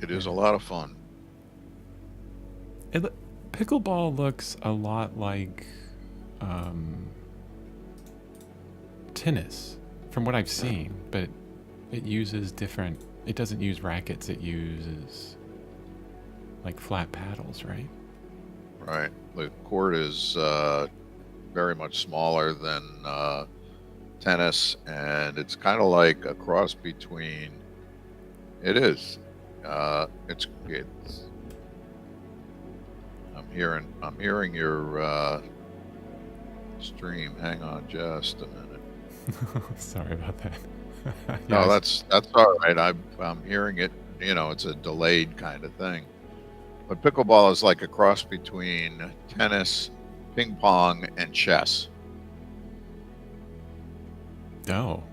It is a Yeah. lot of fun. It, pickleball looks a lot like um, tennis from what I've seen, but it uses different. It doesn't use rackets. It uses like flat paddles, right? Right. The court is very much smaller than tennis, and it's kind of like a cross between. It is. It's. I'm hearing your stream. Hang on just a minute. Sorry about that. Yeah, No, that's all right. I'm hearing it. It's a delayed kind of thing. But pickleball is like a cross between tennis, ping pong, and chess. oh,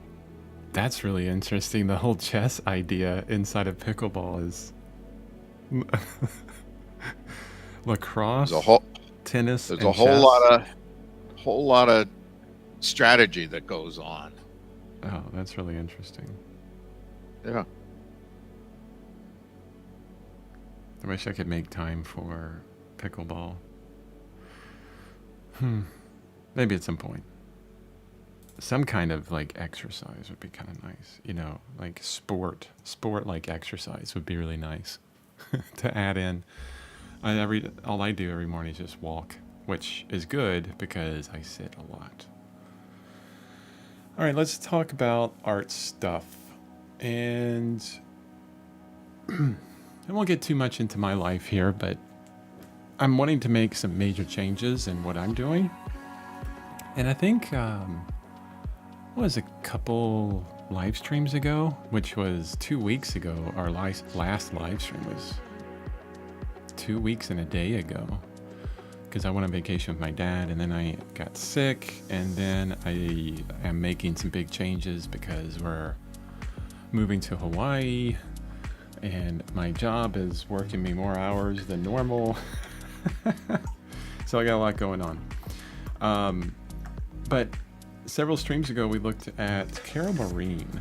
that's really interesting. The whole chess idea inside of pickleball is There's a lacrosse, whole tennis, there's a and chess. whole lot of strategy that goes on. Oh, that's really interesting. Yeah. I wish I could make time for pickleball. Hmm. Maybe at some point. Some kind of like exercise would be kind of nice. Like sport like exercise would be really nice to add in. All I do every morning is just walk, which is good because I sit a lot. All right, let's talk about art stuff. And I won't get too much into my life here, but I'm wanting to make some major changes in what I'm doing. And I think, what was a couple live streams ago, which was 2 weeks ago, our last live stream was 2 weeks and a day ago, because I went on vacation with my dad, and then I got sick, and then I am making some big changes because we're moving to Hawaii, and my job is working me more hours than normal. So I got a lot going on. But several streams ago, we looked at Carol Marine,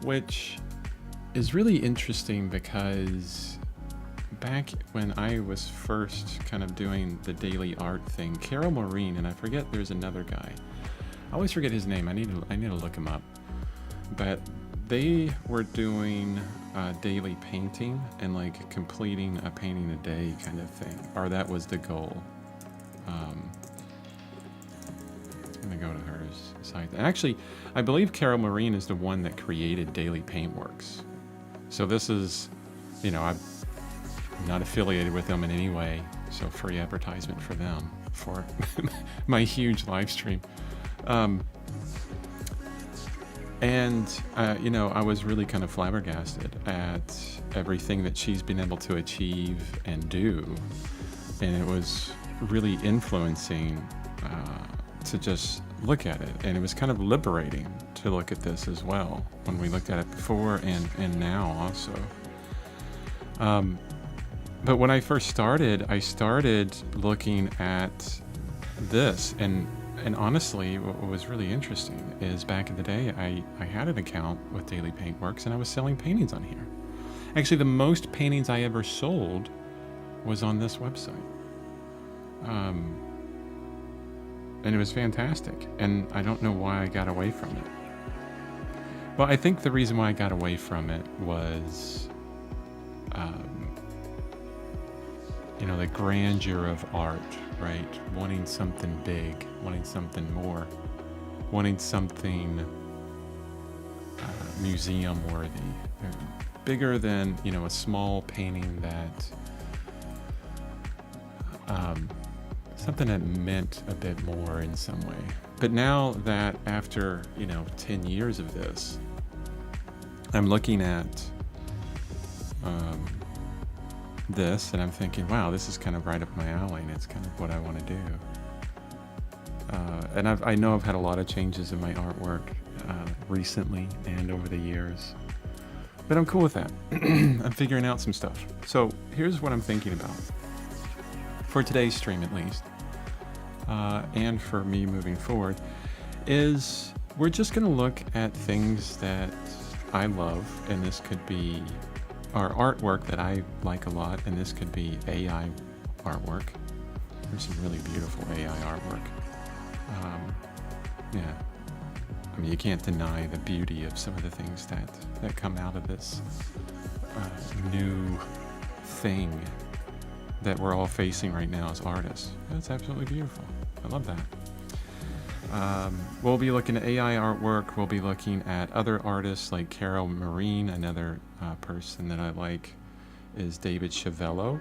which is really interesting because back when I was first kind of doing the daily art thing, Carol Marine, and I forget there's another guy. I always forget his name. I need to look him up. But they were doing daily painting and like completing a painting a day kind of thing, or that was the goal. I'm gonna go to her site. And actually, I believe Carol Marine is the one that created Daily Paintworks. So this is, I'm not affiliated with them in any way. So free advertisement for them for my huge live stream. I was really kind of flabbergasted at everything that she's been able to achieve and do. And it was really influencing to just look at it. And it was kind of liberating to look at this as well when we looked at it before and now also. But when I first started, I started looking at this, and honestly, what was really interesting is back in the day, I had an account with Daily Paintworks, and I was selling paintings on here. Actually, the most paintings I ever sold was on this website. And it was fantastic, and I don't know why I got away from it. Well, I think the reason why I got away from it was, the grandeur of art, right? Wanting something big, wanting something more, wanting something museum worthy, bigger than, a small painting that, something that meant a bit more in some way. But now that after, 10 years of this, I'm looking at this and I'm thinking, wow, this is kind of right up my alley, and it's kind of what I want to do. And I know I've had a lot of changes in my artwork recently and over the years, but I'm cool with that. I'm figuring out some stuff. So here's what I'm thinking about for today's stream, at least, and for me moving forward, is we're just going to look at things that I love, and this could be are artwork that I like a lot, and this could be AI artwork. There's some really beautiful AI artwork. Yeah, I mean, you can't deny the beauty of some of the things that come out of this new thing that we're all facing right now as artists. It's absolutely beautiful. I love that. We'll be looking at AI artwork. We'll be looking at other artists like Carol Marine. Another person that I like is David Chavello,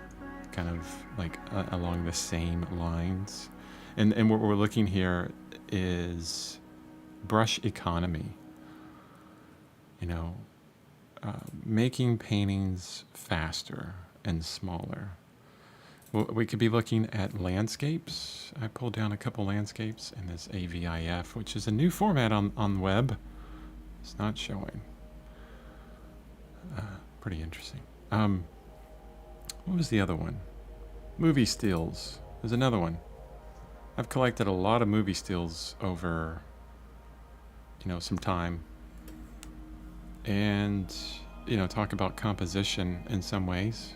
kind of like along the same lines. And what we're looking here is brush economy. You know, making paintings faster and smaller. We could be looking at landscapes. I pulled down a couple landscapes in this AVIF, which is a new format on web. It's not showing. Pretty interesting. What was the other one? Movie stills. There's another one. I've collected a lot of movie stills over, some time. And, talk about composition in some ways.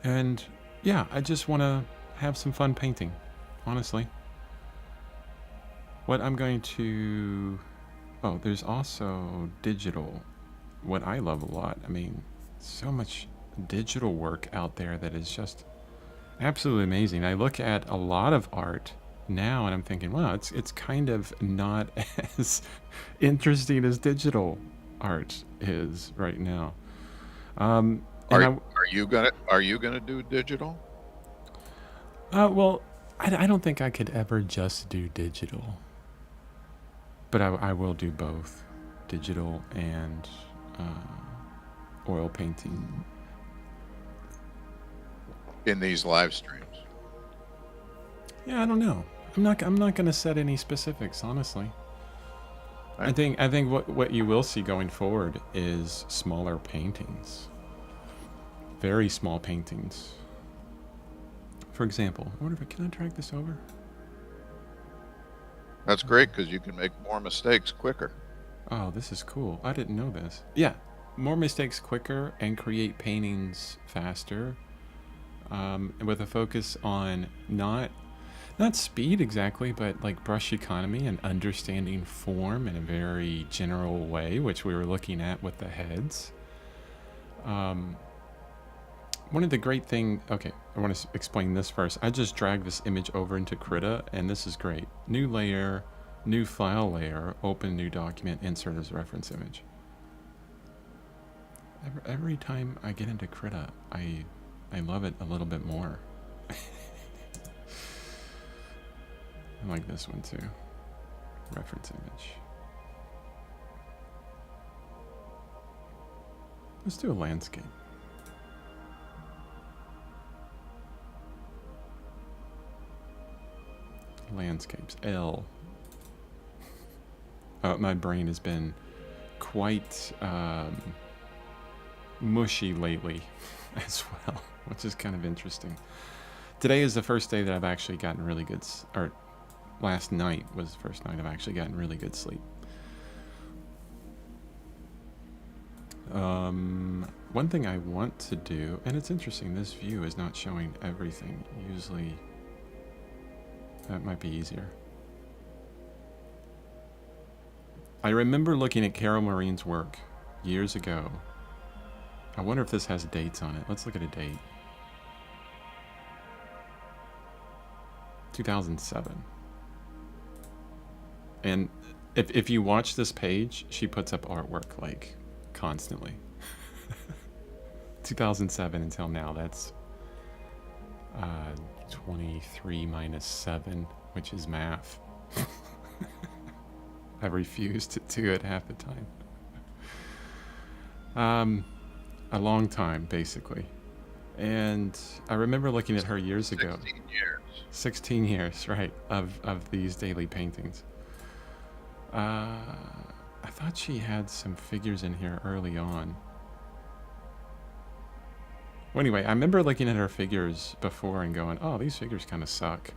And yeah, I just want to have some fun painting, honestly. What I'm going to... Oh, there's also digital. What I love a lot. I mean, so much digital work out there that is just absolutely amazing. I look at a lot of art now and I'm thinking, wow, it's kind of not as interesting as digital art is right now. Are you gonna do digital? Well, I don't think I could ever just do digital, but I will do both, digital and oil painting In these live streams? Yeah, I don't know. I'm not going to set any specifics, honestly. Right. I think what you will see going forward is smaller paintings. Very small paintings. For example, can I drag this over? That's great because you can make more mistakes quicker. Oh, this is cool. I didn't know this. Yeah, more mistakes quicker and create paintings faster, with a focus on not speed exactly, but like brush economy and understanding form in a very general way, which we were looking at with the heads. One of the great okay, I want to explain this first. I just dragged this image over into Krita, and this is great. New layer, new file layer, open new document, insert as reference image. Every time I get into Krita, I love it a little bit more. I like this one too. Reference image. Let's do a landscape. Landscapes. L. My brain has been quite mushy lately as well, which is kind of interesting. Today is the first day that I've actually gotten really good, or last night was the first night I've actually gotten really good sleep. One thing I want to do, and it's interesting, this view is not showing everything. Usually that might be easier. I remember looking at Carol Marine's work years ago. I wonder if this has dates on it. Let's look at a date. 2007. And if you watch this page, she puts up artwork like constantly. 2007 until now, that's 23 minus 7, which is math. I refuse to do it half the time. A long time, basically. And I remember looking at her years ago. 16 years. 16 years, right, of these daily paintings. I thought she had some figures in here early on. Well, anyway, I remember looking at her figures before and going, oh, these figures kind of suck.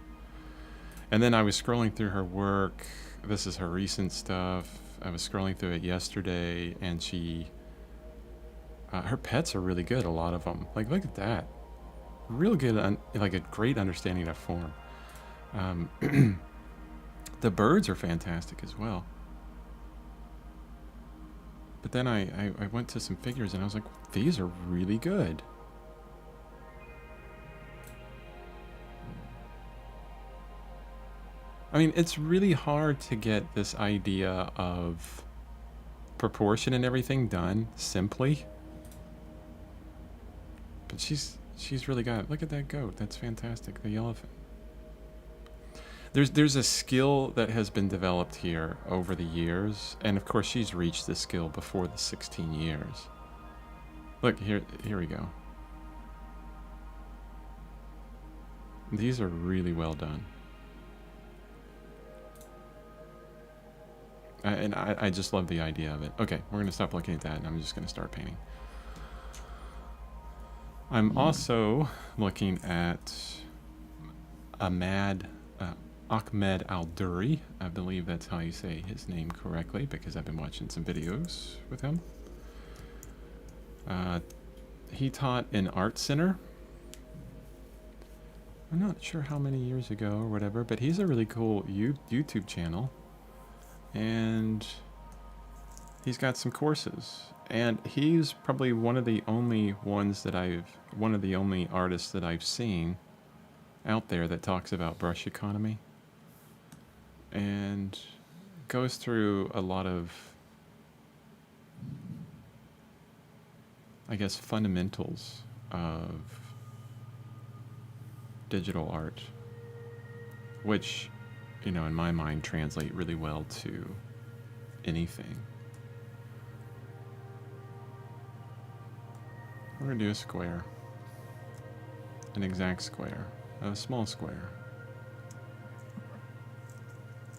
And then I was scrolling through her work this is her recent stuff. I was scrolling through it yesterday, and she, her pets are really good. A lot of them. Like, look at that. Real good, like a great understanding of form. The birds are fantastic as well. But then I went to some figures and I was like, these are really good. I mean, it's really hard to get this idea of proportion and everything done simply. But she's really got it. Look at that goat. That's fantastic. The elephant. There's a skill that has been developed here over the years, and of course she's reached this skill before the 16 years. Look, here we go. These are really well done. And I just love the idea of it. Okay, we're going to stop looking at that, and I'm just going to start painting. I'm also looking at Ahmed Al-Duri. I believe that's how you say his name correctly, because I've been watching some videos with him. He taught in Art Center. I'm not sure how many years ago or whatever, but he's a really cool YouTube channel. And he's got some courses. And he's probably one of the only artists that I've seen out there that talks about brush economy. And goes through a lot of, I guess, fundamentals of digital art, which, you know, in my mind translate really well to anything. We're gonna do a square, an exact square, a small square.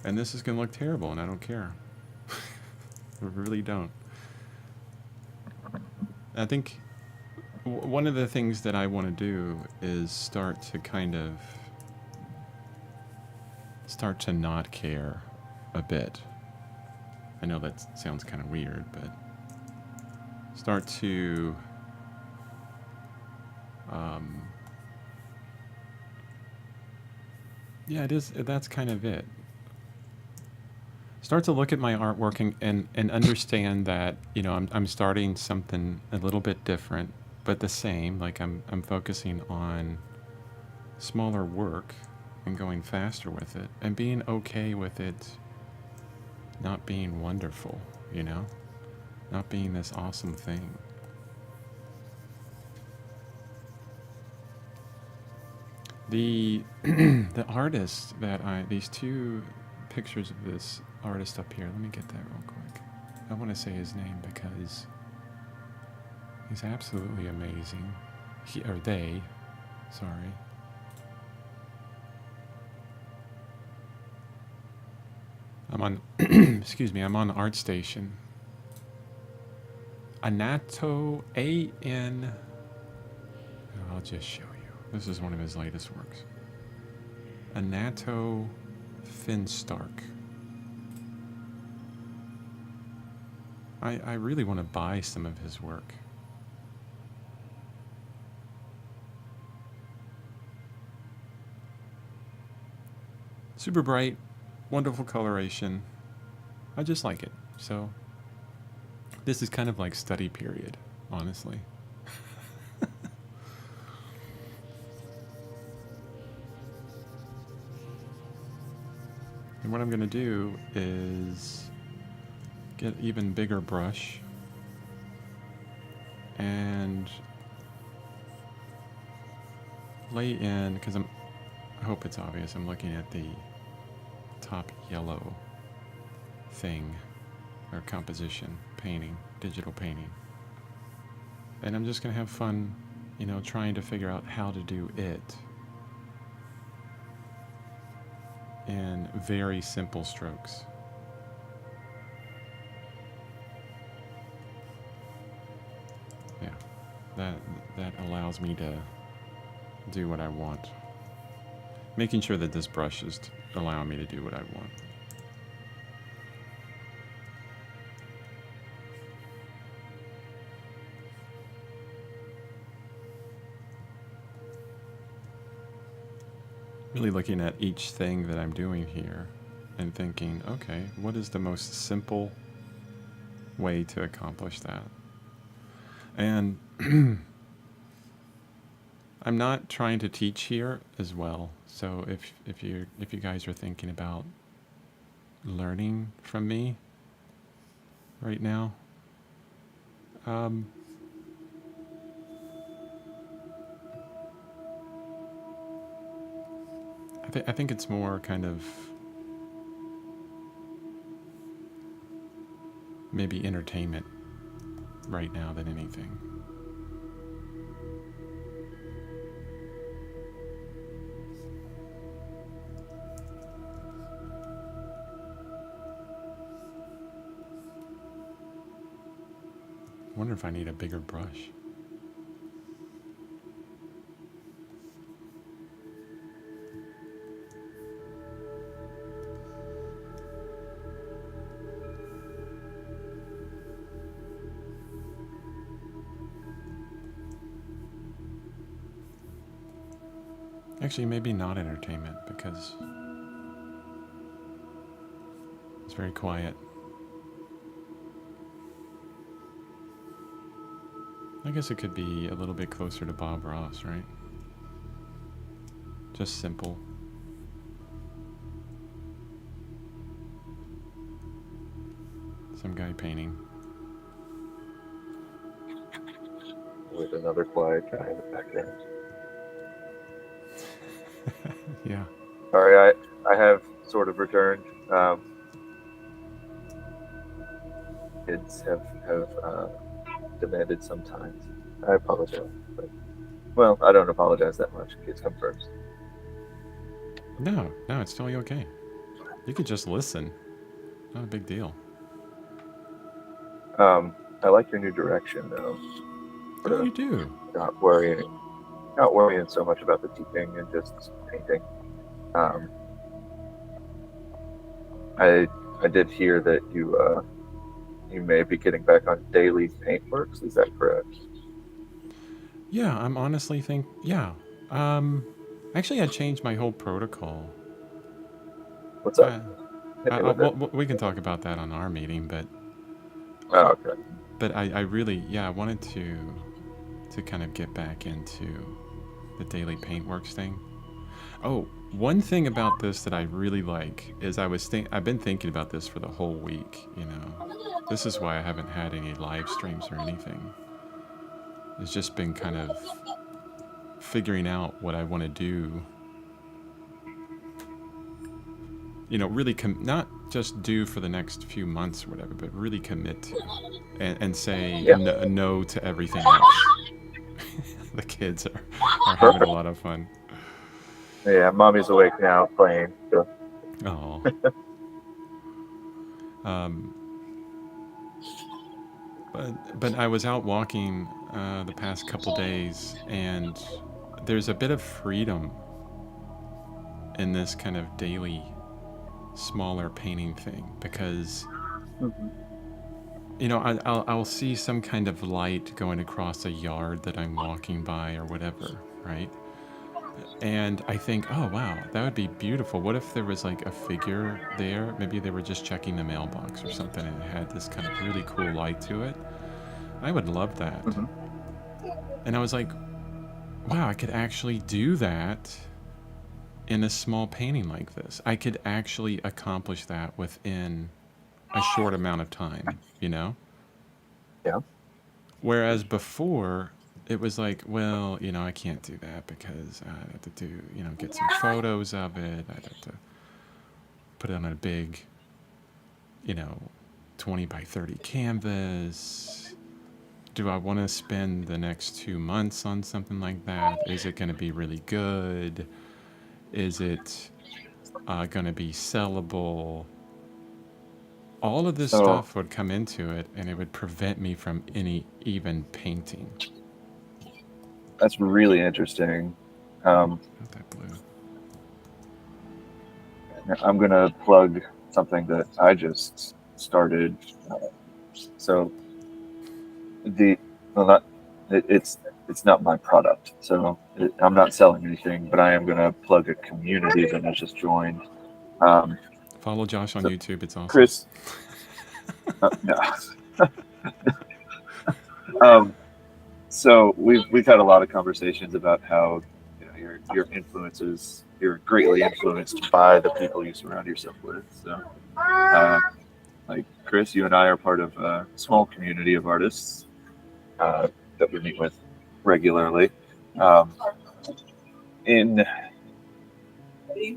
And this is gonna look terrible, and I don't care. I really don't. I think one of the things that I want to do is start to not care a bit. I know that sounds kind of weird, but start to yeah, it is. That's kind of it. Start to look at my artwork and understand that, you know, I'm starting something a little bit different, but the same. Like I'm focusing on smaller work and going faster with it, and being okay with it not being wonderful, you know, not being this awesome thing. The artist that these two pictures of this artist up here, let me get that real quick. I want to say his name because he's absolutely amazing. Sorry. I'm on, excuse me, I'm on ArtStation. Anato, A-N, I'll just show you. This is one of his latest works. Anato Finstark. I really want to buy some of his work. Super bright, wonderful coloration. I just like it. So this is kind of like study period, honestly. And what I'm going to do is get even bigger brush and lay in, because I hope it's obvious, I'm looking at the top yellow thing, or composition, painting, digital painting. And I'm just going to have fun, you know, trying to figure out how to do it in very simple strokes. Yeah, that allows me to do what I want. Making sure that this brush is allowing me to do what I want. really looking at each thing that I'm doing here and thinking, okay, what is the most simple way to accomplish that? And I'm not trying to teach here as well. So if you guys are thinking about learning from me right now, um, I think it's more kind of maybe entertainment right now than anything. I wonder if I need a bigger brush. Actually, maybe not entertainment because it's very quiet. I guess it could be a little bit closer to Bob Ross, right? Just simple. Some guy painting. With another quiet guy in the background. Yeah. Sorry, I have sort of returned. Kids have demanded some time. I apologize, but well, I don't apologize that much. Kids come first. No, it's totally okay. You could just listen. Not a big deal. I like your new direction though. Oh, you do? Not worrying so much about the teaching and just painting. I did hear that you may be getting back on daily Paintworks. Is that correct? Yeah, I'm honestly yeah. Actually, I changed my whole protocol. What's up? Hit me with it. We can talk about that on our meeting, but Oh, okay. but I really, I wanted to kind of get back into the daily Paintworks thing. Oh, one thing about this that I really like is I've been thinking about this for the whole week, you know. This is why I haven't had any live streams or anything. It's just been kind of figuring out what I want to do. You know, really not just do for the next few months or whatever, but really commit to and say no to everything else. The kids are having a lot of fun. Yeah, mommy's awake now playing. So. Oh. But I was out walking the past couple days, and there's a bit of freedom in this kind of daily, smaller painting thing because, you know, I'll see some kind of light going across a yard that I'm walking by or whatever, right? And I think, oh wow, that would be beautiful. What if there was like a figure there? Maybe they were just checking the mailbox or something and it had this kind of really cool light to it. I would love that. And I was like, wow, I could actually do that in a small painting like this. I could actually accomplish that within a short amount of time, you know? Yeah. Whereas before, it was like, well, you know, I can't do that because I have to do, you know, get some photos of it. I'd have to put it on a big, you know, 20 by 30 canvas. Do I want to spend the next 2 months on something like that? Is it going to be really good? Is it going to be sellable? All of this stuff would come into it, and it would prevent me from even painting. That's really interesting. Not that blue. I'm gonna plug something that I just started. So it's not my product, so I'm not selling anything, but I am going to plug a community that I just joined. Um, Follow Josh on so YouTube. It's awesome. Chris, no. um, so we've had a lot of conversations about how your influences, you're greatly influenced by the people you surround yourself with. So like Chris, you and I are part of a small community of artists that we meet with regularly. In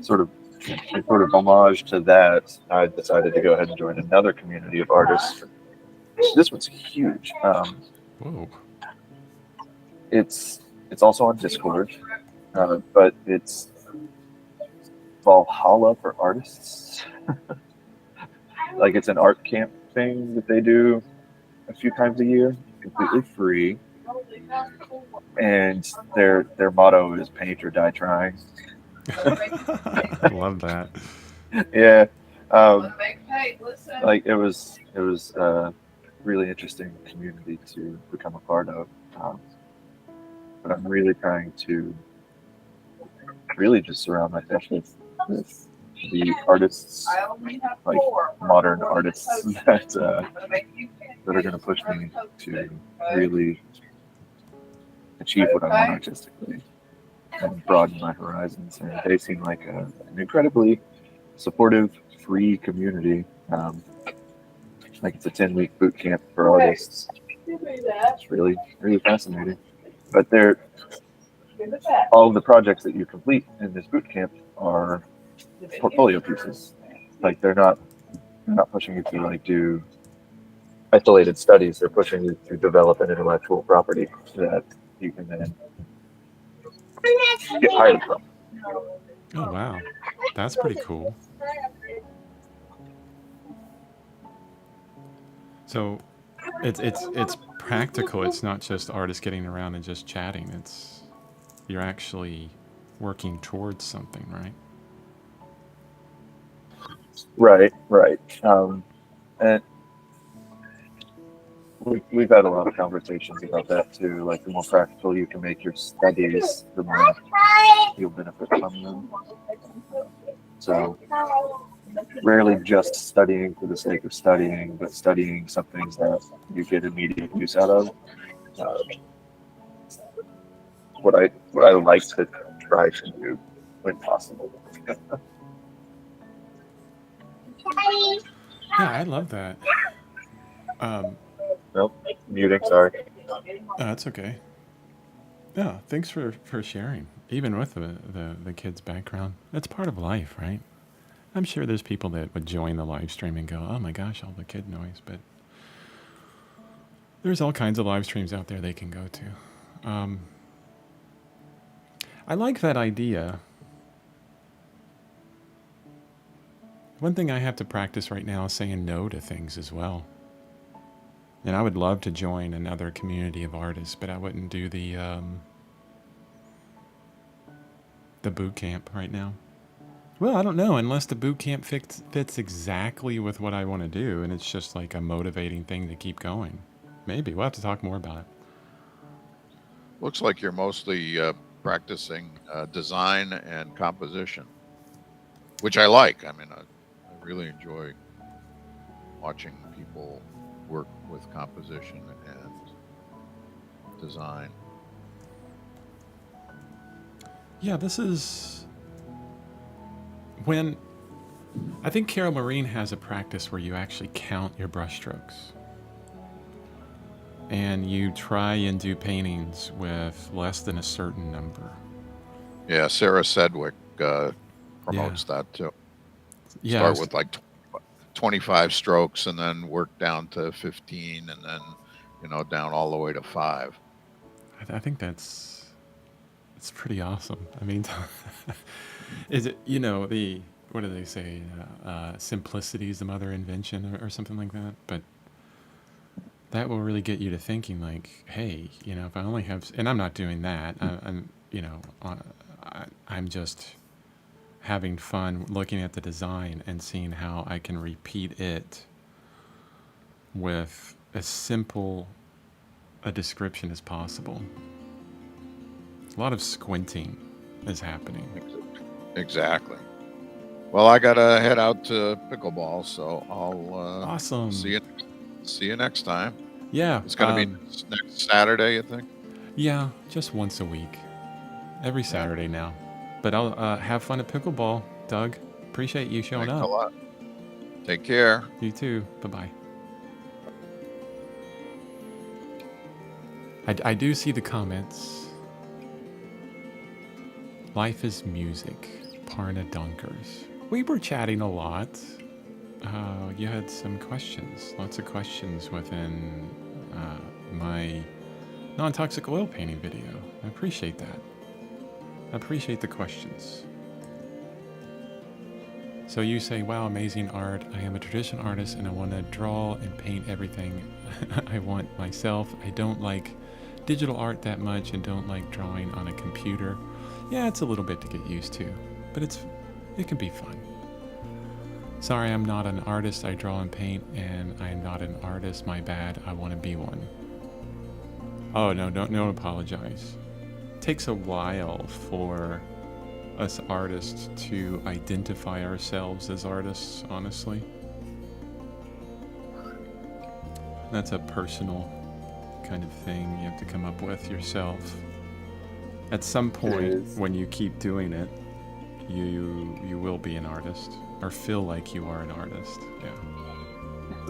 sort of homage to that, I decided to go ahead and join another community of artists. This one's huge. Whoa. It's also on Discord, but it's Valhalla for artists. Like it's an art camp thing that they do a few times a year, completely free. And their motto is paint or die trying. I love that. Yeah. Like it was a really interesting community to become a part of. But I'm really trying to really just surround myself with the artists, like modern artists that are going to push me to really achieve what I want artistically and broaden my horizons. And they seem like an incredibly supportive, free community. Like it's a 10-week boot camp for artists. It's really, really fascinating. But all of the projects that you complete in this boot camp are portfolio pieces. Like they're not pushing you to like do isolated studies. They're pushing you to develop an intellectual property that you can then get hired from. Oh wow, that's pretty cool. So it's practical. It's not just artists getting around and just chatting. You're actually working towards something, right? Right. And we've had a lot of conversations about that too. Like the more practical you can make your studies, the more you'll benefit from them. So rarely just studying for the sake of studying, but studying some things that you get immediate use out of. What I like to try to do when possible. Yeah, I love that. Nope, muting. Sorry. That's okay. Yeah, thanks for sharing. Even with the kid's background, that's part of life, right? I'm sure there's people that would join the live stream and go, "Oh my gosh, all the kid noise," but there's all kinds of live streams out there they can go to. I like that idea. One thing I have to practice right now is saying no to things as well. And I would love to join another community of artists, but I wouldn't do the boot camp right now. Well, I don't know, unless the boot camp fits exactly with what I want to do, and it's just like a motivating thing to keep going. Maybe. We'll have to talk more about it. Looks like you're mostly practicing design and composition, which I like. I mean, I really enjoy watching people work with composition and design. Yeah, this is when I think Carol Marine has a practice where you actually count your brushstrokes. And you try and do paintings with less than a certain number. Yeah, Sarah Sedgwick promotes that too. Yeah, Start with like 25 strokes and then work down to 15 and then, down all the way to 5. I think it's pretty awesome. I mean, is it, what do they say? Simplicity is the mother invention or something like that. But that will really get you to thinking like, hey, if I only have, and I'm not doing that. I'm just having fun looking at the design and seeing how I can repeat it with a simple a description as possible. A lot of squinting is happening. Exactly. Well, I gotta head out to pickleball, so I'll Awesome. see you next time. Yeah. It's gonna be next Saturday, you think? Yeah, just once a week. Every Saturday now. But I'll have fun at pickleball, Doug. Appreciate you showing Thanks up. a lot. Take care. You too. Bye-bye. I do see the comments. Life is music. Parna Dunkers. We were chatting a lot. You had some questions. Lots of questions within my non-toxic oil painting video. I appreciate that. I appreciate the questions. So you say, wow, amazing art. I am a traditional artist and I want to draw and paint everything I want myself. I don't like digital art that much and don't like drawing on a computer. Yeah, it's a little bit to get used to, but it can be fun. Sorry, I'm not an artist. I draw and paint and I'm not an artist. My bad. I want to be one. Oh, no, don't apologize. It takes a while for us artists to identify ourselves as artists, honestly. That's a personal kind of thing you have to come up with yourself. At some point, when you keep doing it, you will be an artist, or feel like you are an artist. Yeah.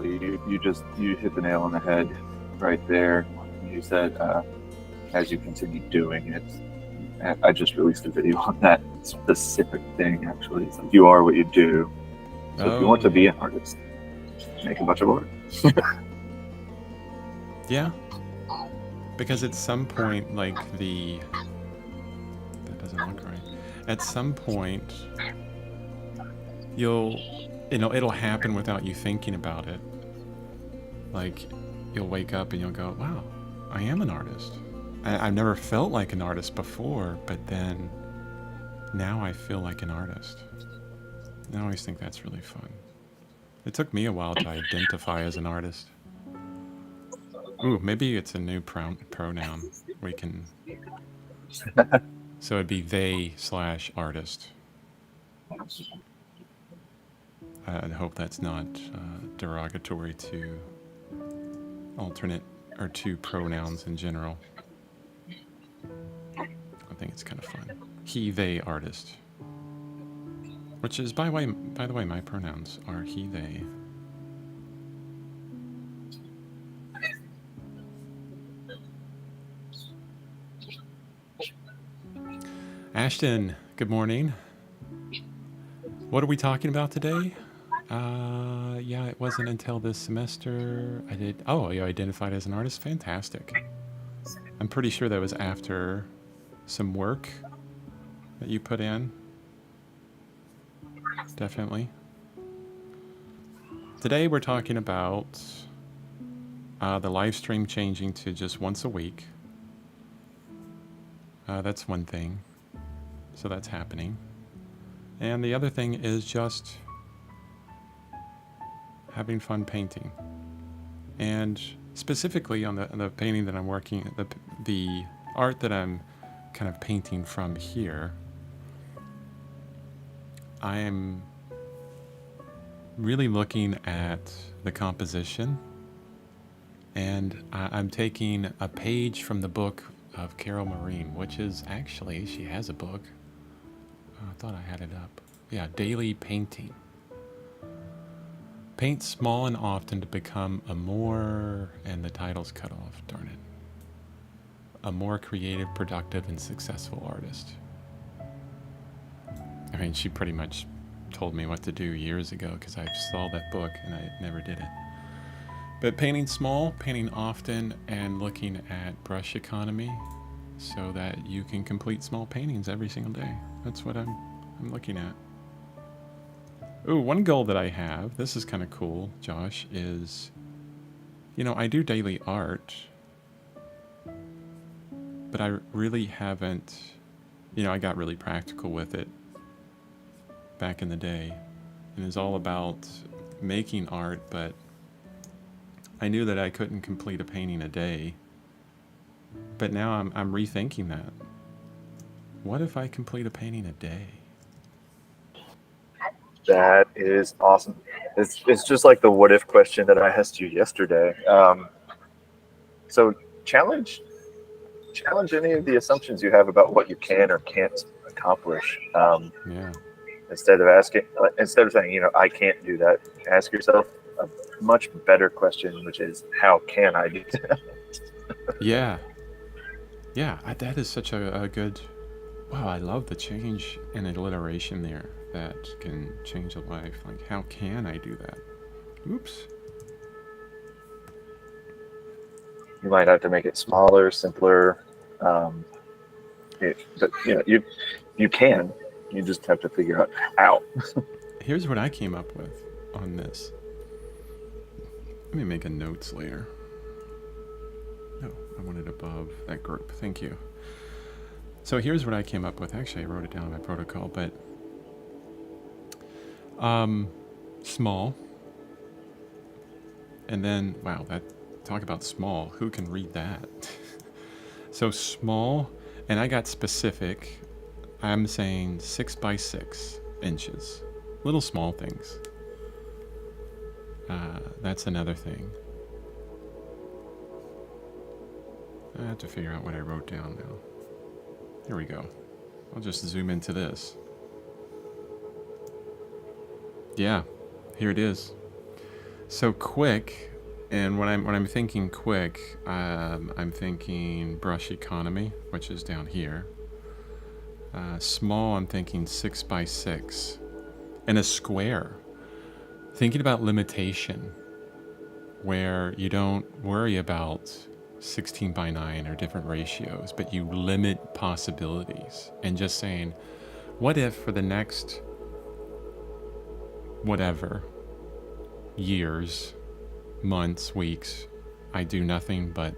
You hit the nail on the head right there. You said as you continue doing it. I just released a video on that specific thing. Actually, it's like you are what you do. So if you want to be an artist, make a bunch of art. Yeah. Because at some point, like that doesn't look right. At some point, it'll happen without you thinking about it. Like, you'll wake up and you'll go, wow, I am an artist. I've never felt like an artist before, but then now I feel like an artist. I always think that's really fun. It took me a while to identify as an artist. Ooh, maybe it's a new pronoun. We can... So it'd be they/artist. I hope that's not derogatory to alternate or to pronouns in general. I think it's kind of fun. He, they, artist. Which is, by the way, my pronouns are he, they. Ashton, good morning. What are we talking about today? Yeah, it wasn't until this semester you identified as an artist? Fantastic. I'm pretty sure that was after some work that you put in. Definitely. Today we're talking about the live stream changing to just once a week. That's one thing. So that's happening. And the other thing is just having fun painting. And specifically on the painting that I'm working, the art that I'm kind of painting from here, I am really looking at the composition, and I'm taking a page from the book of Carol Marine, which is actually, she has a book. I thought I had it up. Yeah, Daily Painting. Paint small and often to become a more, and the title's cut off, darn it. A more creative, productive, and successful artist. I mean, she pretty much told me what to do years ago because I saw that book and I never did it. But painting small, painting often, and looking at brush economy so that you can complete small paintings every single day. That's what I'm looking at. Ooh, one goal that I have, this is kind of cool, Josh, is, I do daily art, but I really haven't, I got really practical with it back in the day. And it's all about making art, but I knew that I couldn't complete a painting a day But now I'm rethinking that. What if I complete a painting a day? That is awesome. It's just like the what if question that I asked you yesterday. So challenge any of the assumptions you have about what you can or can't accomplish. Yeah. Instead of saying, I can't do that, ask yourself a much better question, which is, how can I do that? Yeah. Yeah. That is such a good. Wow, I love the change in alliteration there. That can change a life. Like, how can I do that? Oops. You might have to make it smaller, simpler. But you can. You just have to figure out how. Here's what I came up with on this. Let me make a notes layer. No, I want it above that group. Thank you. So here's what I came up with. Actually, I wrote it down in my protocol, but small. And then, wow, talk about small. Who can read that? So small, and I got specific. I'm saying 6 by 6 inches. Little small things. That's another thing. I have to figure out what I wrote down now. Here we go. I'll just zoom into this. Yeah, here it is. So quick, and when I'm thinking quick, I'm thinking brush economy, which is down here. Small, I'm thinking 6 by 6, and a square. Thinking about limitation, where you don't worry about 16 by 9 or different ratios, but you limit possibilities, and just saying, what if for the next whatever years, months, weeks, I do nothing but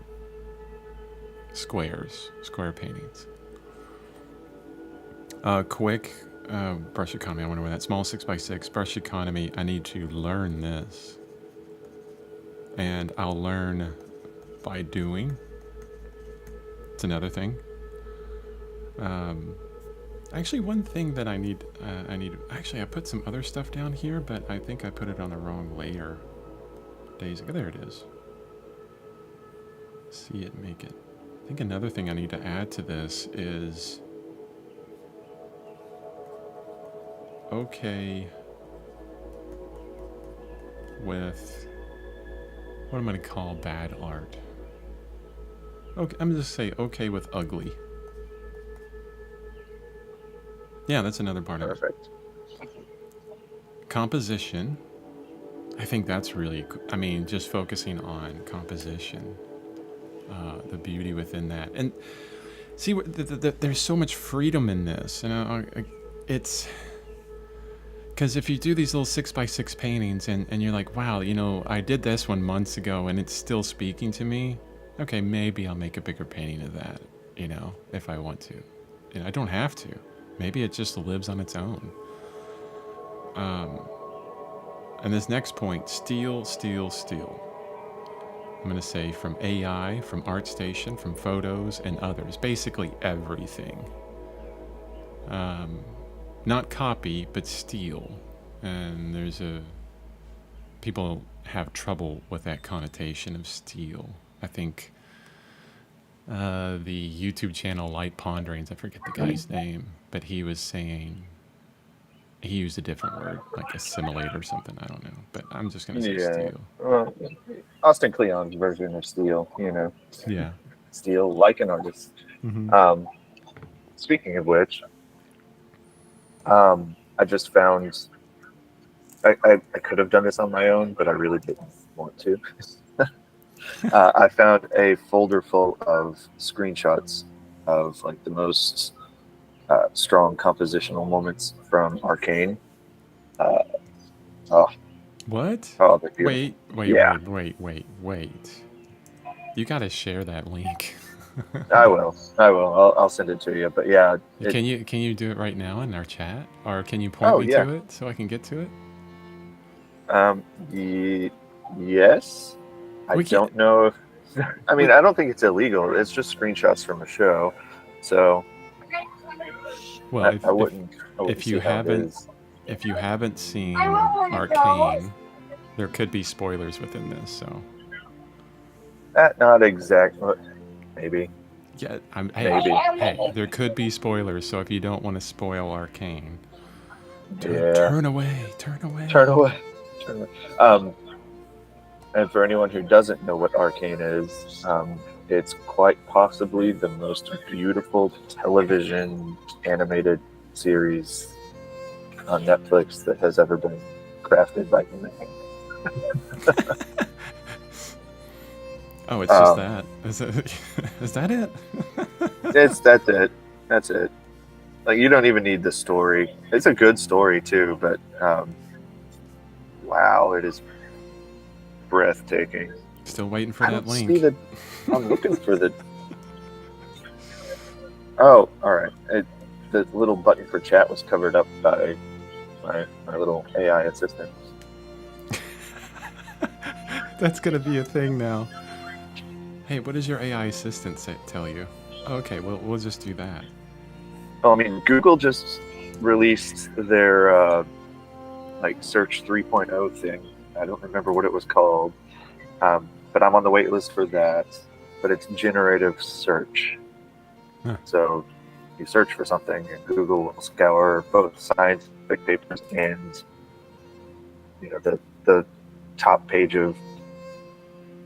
square paintings. Quick brush economy. I wonder where that small 6 by 6 brush economy. I need to learn this, and I'll learn by doing. It's another thing. Actually, one thing that I need. Actually, I put some other stuff down here, but I think I put it on the wrong layer. Days ago, there it is. See it, make it. I think another thing I need to add to this is okay with what I'm going to call bad art. Okay, I'm just say okay with ugly. Yeah, that's another part of it. Perfect. Composition. I think that's really, just focusing on composition, the beauty within that, and see, there's so much freedom in this, and it's because if you do these little 6 by 6 paintings, and you're like, wow, I did this one months ago, and it's still speaking to me. Okay, maybe I'll make a bigger painting of that, if I want to. I don't have to. Maybe it just lives on its own. And this next point, steal. I'm going to say from AI, from ArtStation, from photos, and others. Basically everything. Not copy, but steal. And people have trouble with that connotation of steal. I think the YouTube channel Light Ponderings, I forget the guy's name, but he was saying, he used a different word, like assimilate or something. I don't know, but I'm just going to say steal. Well, Austin Kleon's version of steal, Yeah. Steal like an artist. Mm-hmm. Speaking of which, I just found, I could have done this on my own, but I really didn't want to. I found a folder full of screenshots of like the most strong compositional moments from Arcane. What? Oh, they're beautiful. Wait. Yeah. Wait. You got to share that link. I will. I'll send it to you. But yeah. Can you do it right now in our chat? Or can you point me to it so I can get to it? Yes. I don't know if I mean, I don't think it's illegal. It's just screenshots from a show, so Well, I wouldn't. I wouldn't if you see how it haven't is. if you haven't seen Arcane, there could be spoilers within this. So Not exactly. Maybe. yeah, Maybe. hey, there could be spoilers. So if you don't want to spoil Arcane, Yeah. turn away, turn away. Turn away. Turn away. And for anyone who doesn't know what Arcane is, it's quite possibly the most beautiful television animated series on Netflix that has ever been crafted by human hands. Oh, it's just that. Is that it? That's it. That's it. Like, you don't even need the story. It's a good story too, but wow, it is breathtaking. Still waiting for I that don't see link. I'm looking for the. Oh, all right. The little button for chat was covered up by my little AI assistant. That's gonna be a thing now. Hey, what does your AI assistant tell you? Okay, we'll just do that. Well, I mean, Google just released their like Search 3.0 thing. I don't remember what it was called, but I'm on the wait list for that. But it's generative search. Huh. So you search for something, and Google will scour both scientific papers and the top page of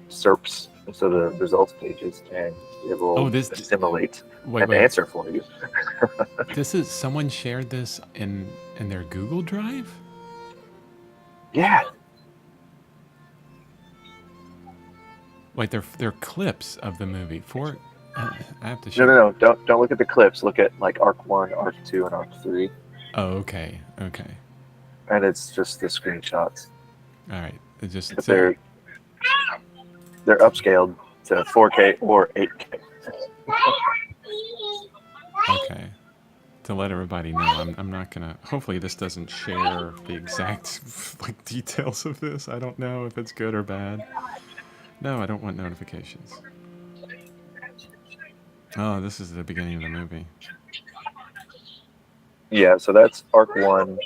SERPs, so the results pages, and it will assimilate an answer for you. This is someone shared this in their Google Drive? Yeah. Like they're clips of the movie. I have to show. No. Don't look at the clips. Look at like Arc 1, Arc 2, and Arc 3. Oh, okay. And it's just the screenshots. All right. It just but they're upscaled to 4K or 8K. Okay. To let everybody know, I'm not gonna. Hopefully, this doesn't share the exact like details of this. I don't know if it's good or bad. No, I don't want notifications. Oh, this is the beginning of the movie. Yeah, so that's Arc 1.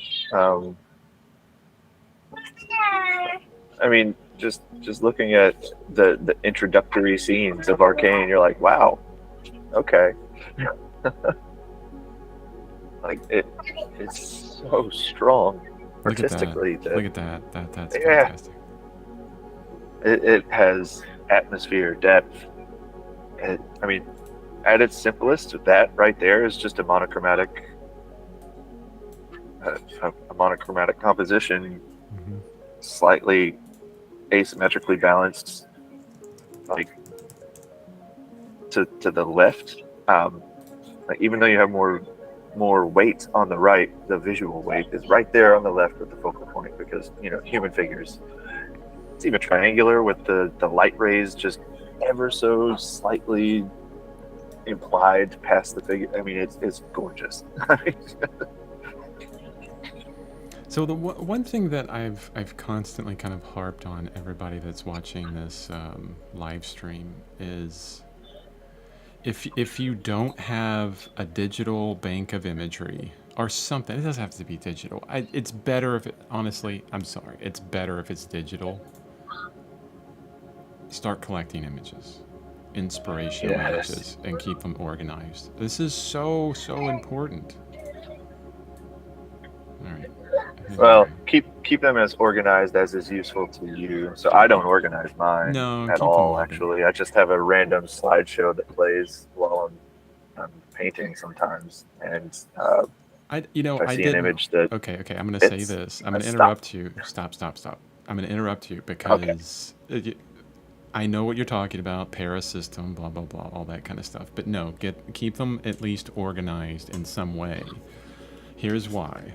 I mean, just looking at the introductory scenes of Arcane, you're like, wow, okay. Like it's so strong artistically. Look at that. That's fantastic. It has atmosphere, depth. I mean, at its simplest, that right there is just a monochromatic composition, slightly asymmetrically balanced, like to the left. Like, even though you have more weight on the right, the visual weight is right there on the left with the focal point, because human figures. It's even triangular with the light rays just ever so slightly implied past the figure. I mean, it's gorgeous. So the one thing that I've constantly kind of harped on everybody that's watching this live stream is if you don't have a digital bank of imagery or something, it doesn't have to be digital. It's better if honestly, I'm sorry, it's better if it's digital. Start collecting images, inspirational images, and keep them organized. This is so important. All right. Well, keep them as organized as is useful to you. So I don't organize mine at all. Actually, I just have a random slideshow that plays while I'm painting sometimes, and I see an image that. Okay. I'm going to say this. I'm going to interrupt you. Stop. I'm going to interrupt you because I know what you're talking about, parasystem, blah blah blah, all that kind of stuff. But no, keep them at least organized in some way. Here's why.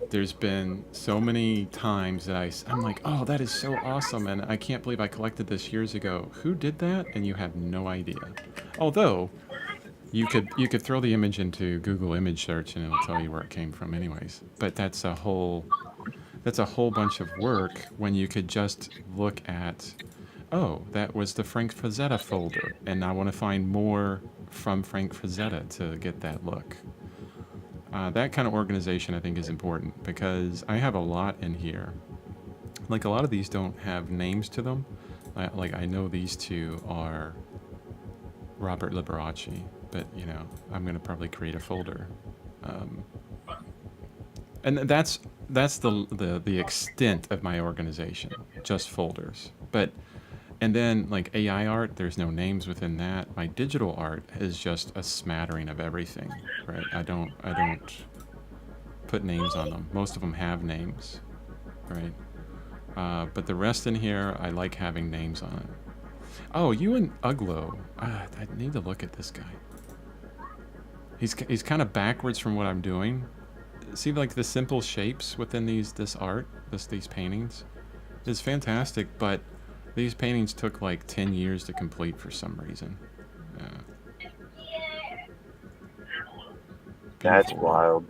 There's been so many times that I'm like, oh, that is so awesome, and I can't believe I collected this years ago. Who did that? And you have no idea. Although, you could throw the image into Google image search and it'll tell you where it came from anyways. But that's a whole bunch of work when you could just look at oh, that was the Frank Frazetta folder, and I want to find more from Frank Frazetta to get that look. That kind of organization I think is important because I have a lot in here. Like a lot of these don't have names to them. Like I know these two are Robert Liberace, but you know I'm gonna probably create a folder, um, and that's the extent of my organization, just folders. But and then like AI art, there's no names within that. My digital art is just a smattering of everything, right? I don't put names on them. Most of them have names, right? But the rest in here, I like having names on it. Oh, you and Uglo. I need to look at this guy. He's kind of backwards from what I'm doing. See, like the simple shapes within this art, these paintings, is fantastic. But these paintings took like 10 years to complete for some reason. That's Beautiful. wild.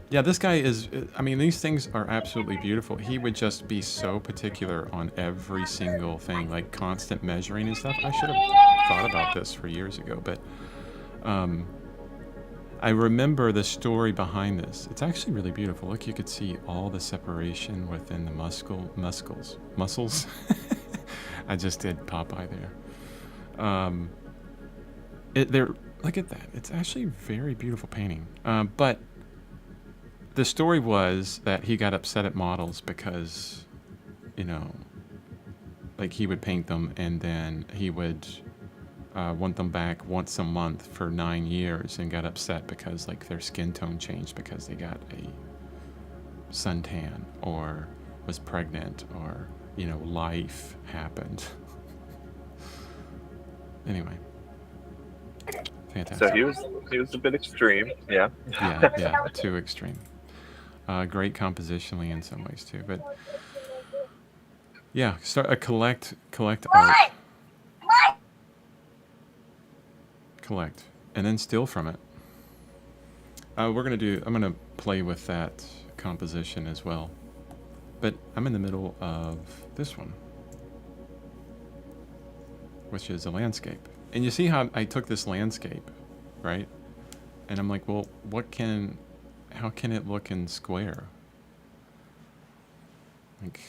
Yeah, this guy is. I mean, these things are absolutely beautiful. He would just be so particular on every single thing, like constant measuring and stuff. I should have thought about this for years ago, but I remember the story behind this. It's actually really beautiful. Look, you could see all the separation within the muscles. I just did Popeye there. Look at that. It's actually a very beautiful painting. But the story was that he got upset at models because, you know, like he would paint them and then he would want them back once a month for 9 years and got upset because like their skin tone changed because they got a suntan or was pregnant or, you know, life happened. Anyway. Fantastic. So he was a bit extreme, yeah. Yeah, too extreme. Great compositionally in some ways too, but yeah, start a collect art, collect, and then steal from it. I'm gonna play with that composition as well, but I'm in the middle of this one, which is a landscape, and you see how I took this landscape, right? And I'm like, well, how can it look in square? Like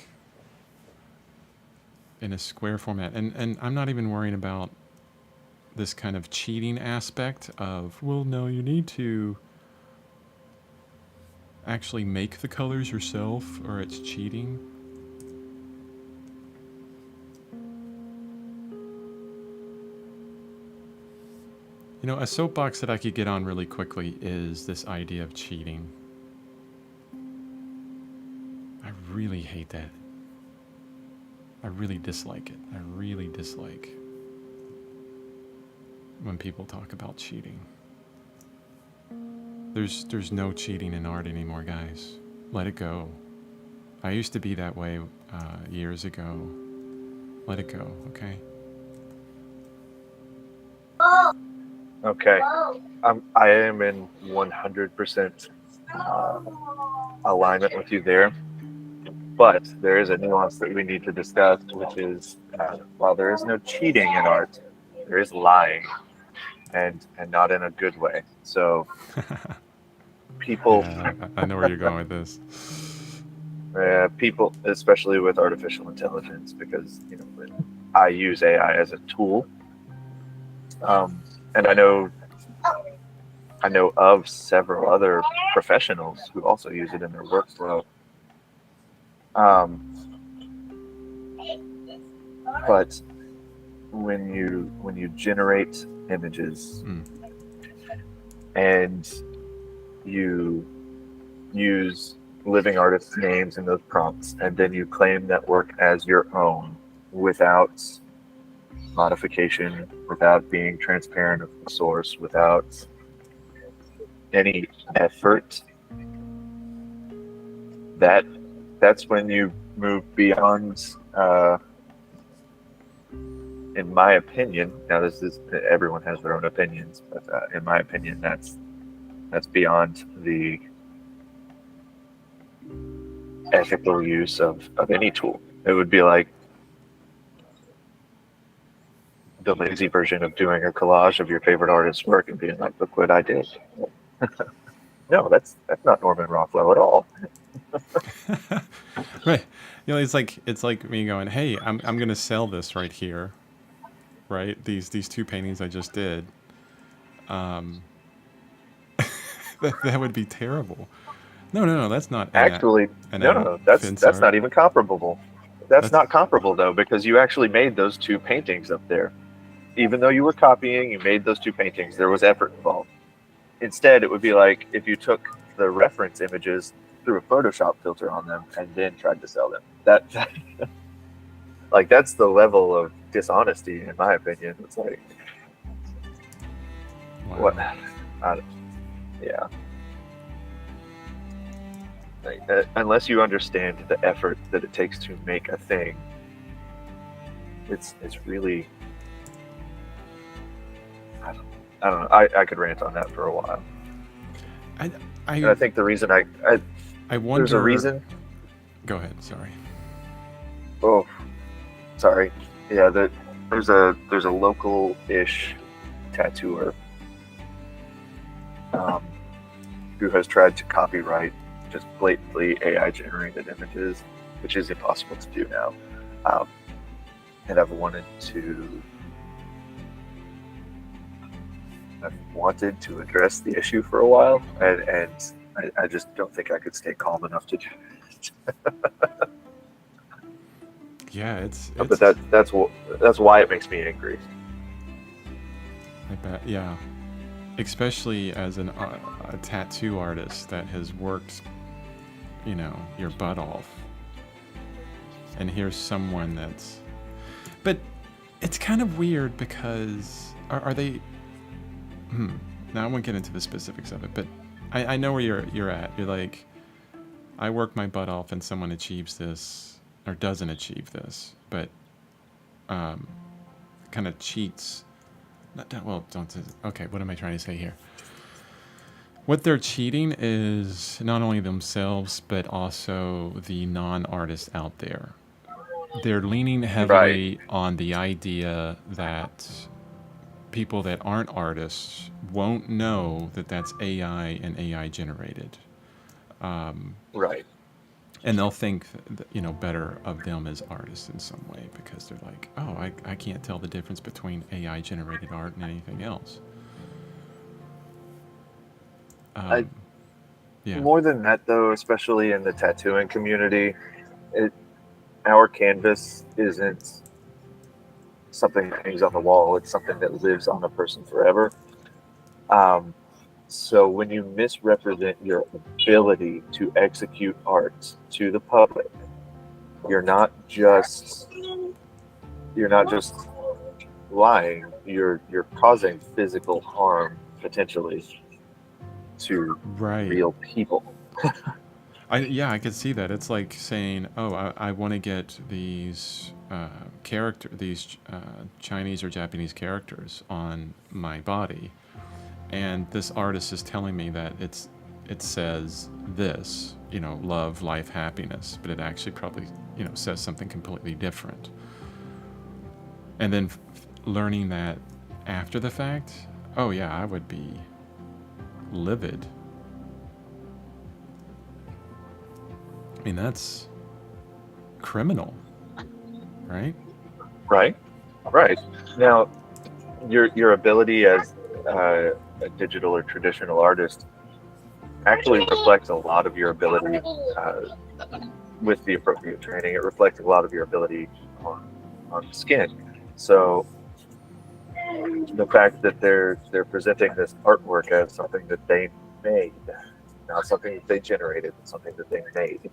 in a square format. And I'm not even worrying about this kind of cheating aspect of, well, no, you need to actually make the colors yourself or it's cheating. You know, a soapbox that I could get on really quickly is this idea of cheating. I really hate that. I really dislike it. I really dislike when people talk about cheating. There's no cheating in art anymore, guys. Let it go. I used to be that way years ago. Let it go, okay? Okay. I am in 100% alignment with you there. But there is a nuance that we need to discuss, which is while there is no cheating in art, there is lying, and not in a good way. So people, Yeah, I know where you're going with this. people, especially with artificial intelligence, because you know I use AI as a tool, and I know of several other professionals who also use it in their workflow. But when you generate images and you use living artists' names in those prompts, and then you claim that work as your own without modification, without being transparent of the source, without any effort, that's when you move beyond, in my opinion, now this is, everyone has their own opinions, but in my opinion, that's beyond the ethical use of any tool. It would be like the lazy version of doing a collage of your favorite artist's work and being like, "Look what I did." No, that's not Norman Rockwell at all. Right. You know, it's like me going, "Hey, I'm gonna sell this right here, right? These two paintings I just did. Um, that would be terrible. No, that's not Actually, an no, Fin's that's art. not even comparable. That's That's not comparable though, because you actually made those two paintings up there. Even though you were copying, you made those two paintings. There was effort involved. Instead, it would be like if you took the reference images, threw a Photoshop filter on them, and then tried to sell them. That like that's the level of dishonesty, in my opinion. It's like wow. what? Yeah. Like, unless you understand the effort that it takes to make a thing, it's really I don't know. I could rant on that for a while. And I think the reason I wonder. there's a reason. Go ahead. Sorry. Oh, sorry. Yeah, there's a local-ish tattooer who has tried to copyright just blatantly AI-generated images, which is impossible to do now. And I've wanted to address the issue for a while, and I just don't think I could stay calm enough to do it. Yeah, it's but that's why it makes me angry. I bet. Yeah, especially as a tattoo artist that has worked, you know, your butt off, and here's someone that's. But it's kind of weird because are they? Now I won't get into the specifics of it, but I know where you're at. You're like, I work my butt off, and someone achieves this or doesn't achieve this, but kind of cheats. Don't. Okay, what am I trying to say here? What they're cheating is not only themselves, but also the non-artists out there. They're leaning heavily on the idea that people that aren't artists won't know that that's AI and AI generated. Right. And they'll think, better of them as artists in some way because they're like, oh, I can't tell the difference between AI generated art and anything else. Yeah. More than that, though, especially in the tattooing community, our canvas isn't something that hangs on the wall. It's something that lives on a person forever. So when you misrepresent your ability to execute art to the public, you're not just lying. You're causing physical harm potentially to real people. I could see that. It's like saying, "Oh, I want to get these these Chinese or Japanese characters on my body," and this artist is telling me that it says this, love, life, happiness, but it actually probably says something completely different. And then learning that after the fact, oh yeah, I would be livid. I mean, that's criminal, right? Right. Now, your ability as a digital or traditional artist actually reflects a lot of your ability with the appropriate training. It reflects a lot of your ability on skin. So the fact that they're presenting this artwork as something that they made, not something that they generated, but something that they made.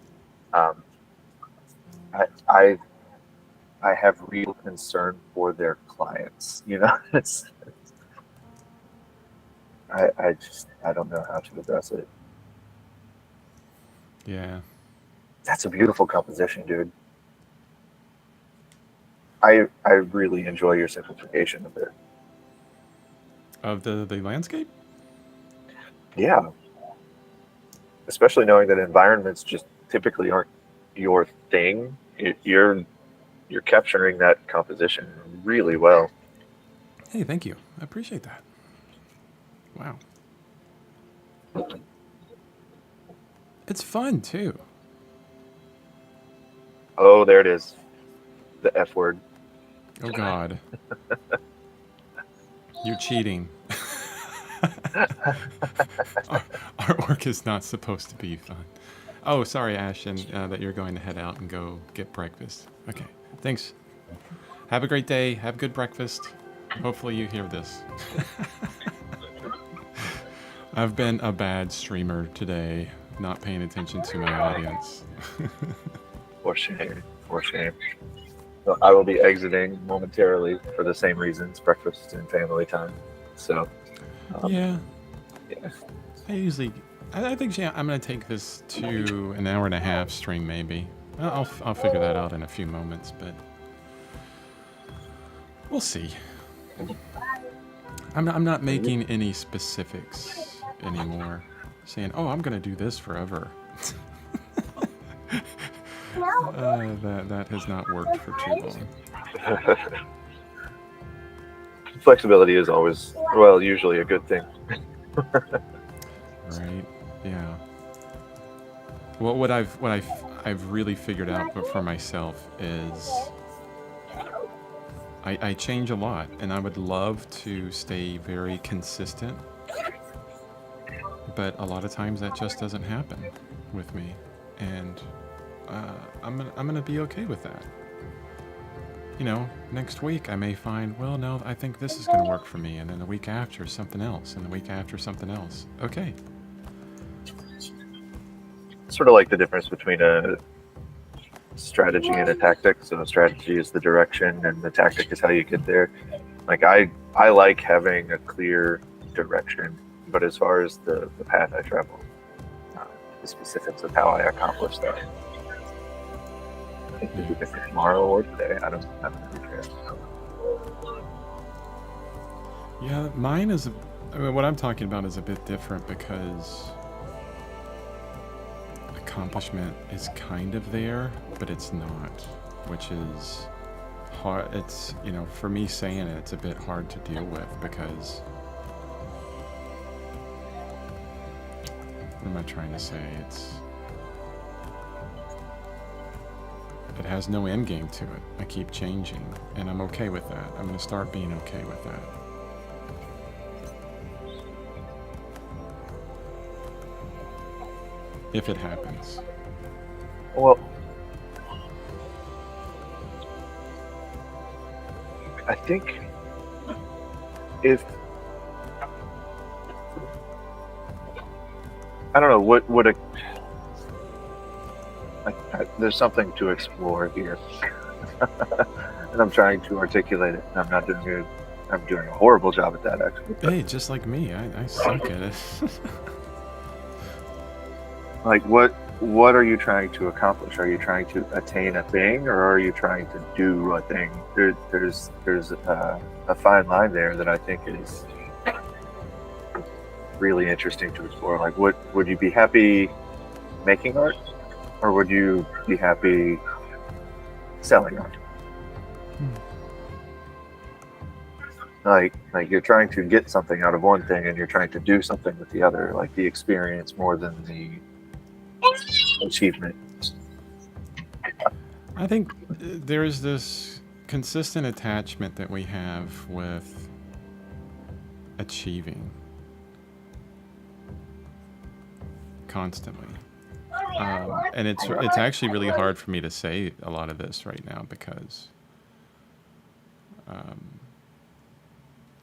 I have real concern for their clients. I don't know how to address it. Yeah. That's a beautiful composition, dude. I really enjoy your simplification of it. Of the landscape? Yeah. Especially knowing that environments just typically aren't your thing. you're capturing that composition really well. Hey, thank you. I appreciate that. Wow. It's fun too. Oh, there it is, the F word. Oh God. You're cheating. Our work is not supposed to be fun. Oh, sorry, Ashton, that you're going to head out and go get breakfast. Okay, thanks. Have a great day. Have good breakfast. Hopefully you hear this. I've been a bad streamer today, not paying attention to my audience. For shame. For shame. So I will be exiting momentarily for the same reasons, breakfast and family time. So, Yeah, yeah. I think yeah, I'm gonna take this to an hour and a half stream maybe. I'll figure that out in a few moments, but we'll see. I'm not making any specifics anymore. Saying, oh, I'm gonna do this forever. That has not worked for too long. Flexibility is always, well, usually a good thing. Right? Yeah. Well, what I've really figured out for myself is I change a lot, and I would love to stay very consistent, but a lot of times that just doesn't happen with me, and I'm gonna be okay with that. You know, next week I may find, well, no, I think this is gonna work for me, and then the week after something else, and the week after something else. Okay. Sort of like the difference between a strategy and a tactic. So a strategy is the direction, and the tactic is how you get there. Like I like having a clear direction, but as far as the path I travel, the specifics of how I accomplish that, I think we do it tomorrow or today. I don't really care. Yeah, mine is. I mean, what I'm talking about is a bit different because accomplishment is kind of there, but it's not, which is hard. It's, you know, for me saying it, it's a bit hard to deal with because what am I trying to say? It has no end game to it. I keep changing, and I'm okay with that. I'm going to start being okay with that. If it happens. Well, I think if I don't know what a there's something to explore here, and I'm trying to articulate it. And I'm not doing good. I'm doing a horrible job at that, actually. Hey, just like me, I suck at it. Like, what are you trying to accomplish? Are you trying to attain a thing, or are you trying to do a thing? There's a fine line there that I think is really interesting to explore. Like, would you be happy making art, or would you be happy selling art? Like you're trying to get something out of one thing, and you're trying to do something with the other. Like the experience more than the achievement. I think there's this consistent attachment that we have with achieving constantly. And it's actually really hard for me to say a lot of this right now because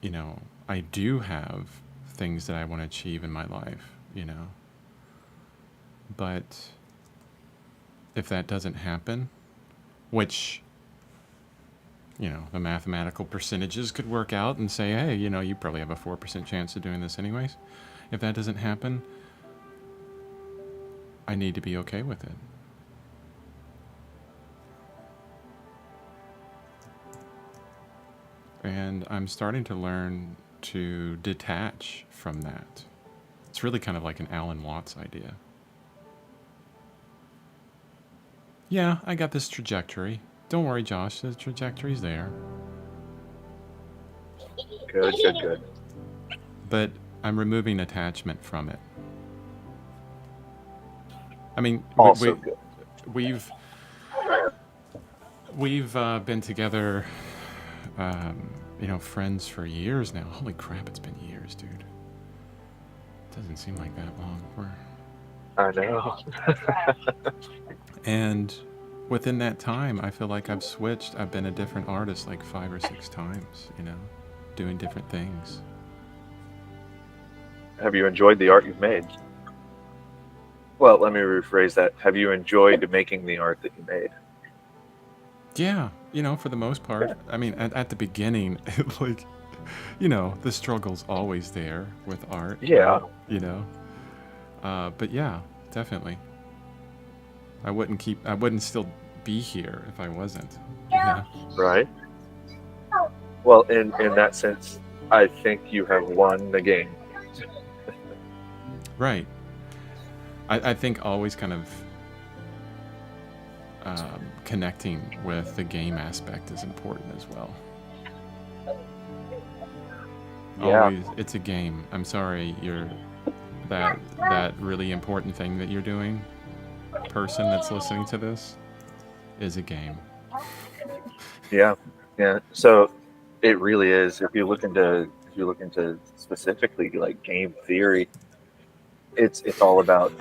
you know, I do have things that I want to achieve in my life, you know. But if that doesn't happen, which, you know, the mathematical percentages could work out and say, hey, you know, you probably have a 4% chance of doing this anyways. If that doesn't happen, I need to be okay with it. And I'm starting to learn to detach from that. It's really kind of like an Alan Watts idea. Yeah, I got this trajectory. Don't worry, Josh. The trajectory's there. Good, good, good. But I'm removing attachment from it. I mean, Also good. we've been together, friends for years now. Holy crap, it's been years, dude. Doesn't seem like that long. I know. And within that time, I feel like I've switched. I've been a different artist like 5 or 6 times, doing different things. Have you enjoyed the art you've made? Well, let me rephrase that. Have you enjoyed making the art that you made? Yeah, for the most part. I mean, at the beginning, like, the struggle's always there with art. Yeah. But yeah, definitely. I wouldn't still be here if I wasn't. Right. Well, in that sense, I think you have won the game. Right. I think always kind of connecting with the game aspect is important as well. Yeah. Always, it's a game. I'm sorry, you're that really important thing that you're doing. Person that's listening to this is a game. Yeah. So it really is. If you look into specifically like game theory, it's all about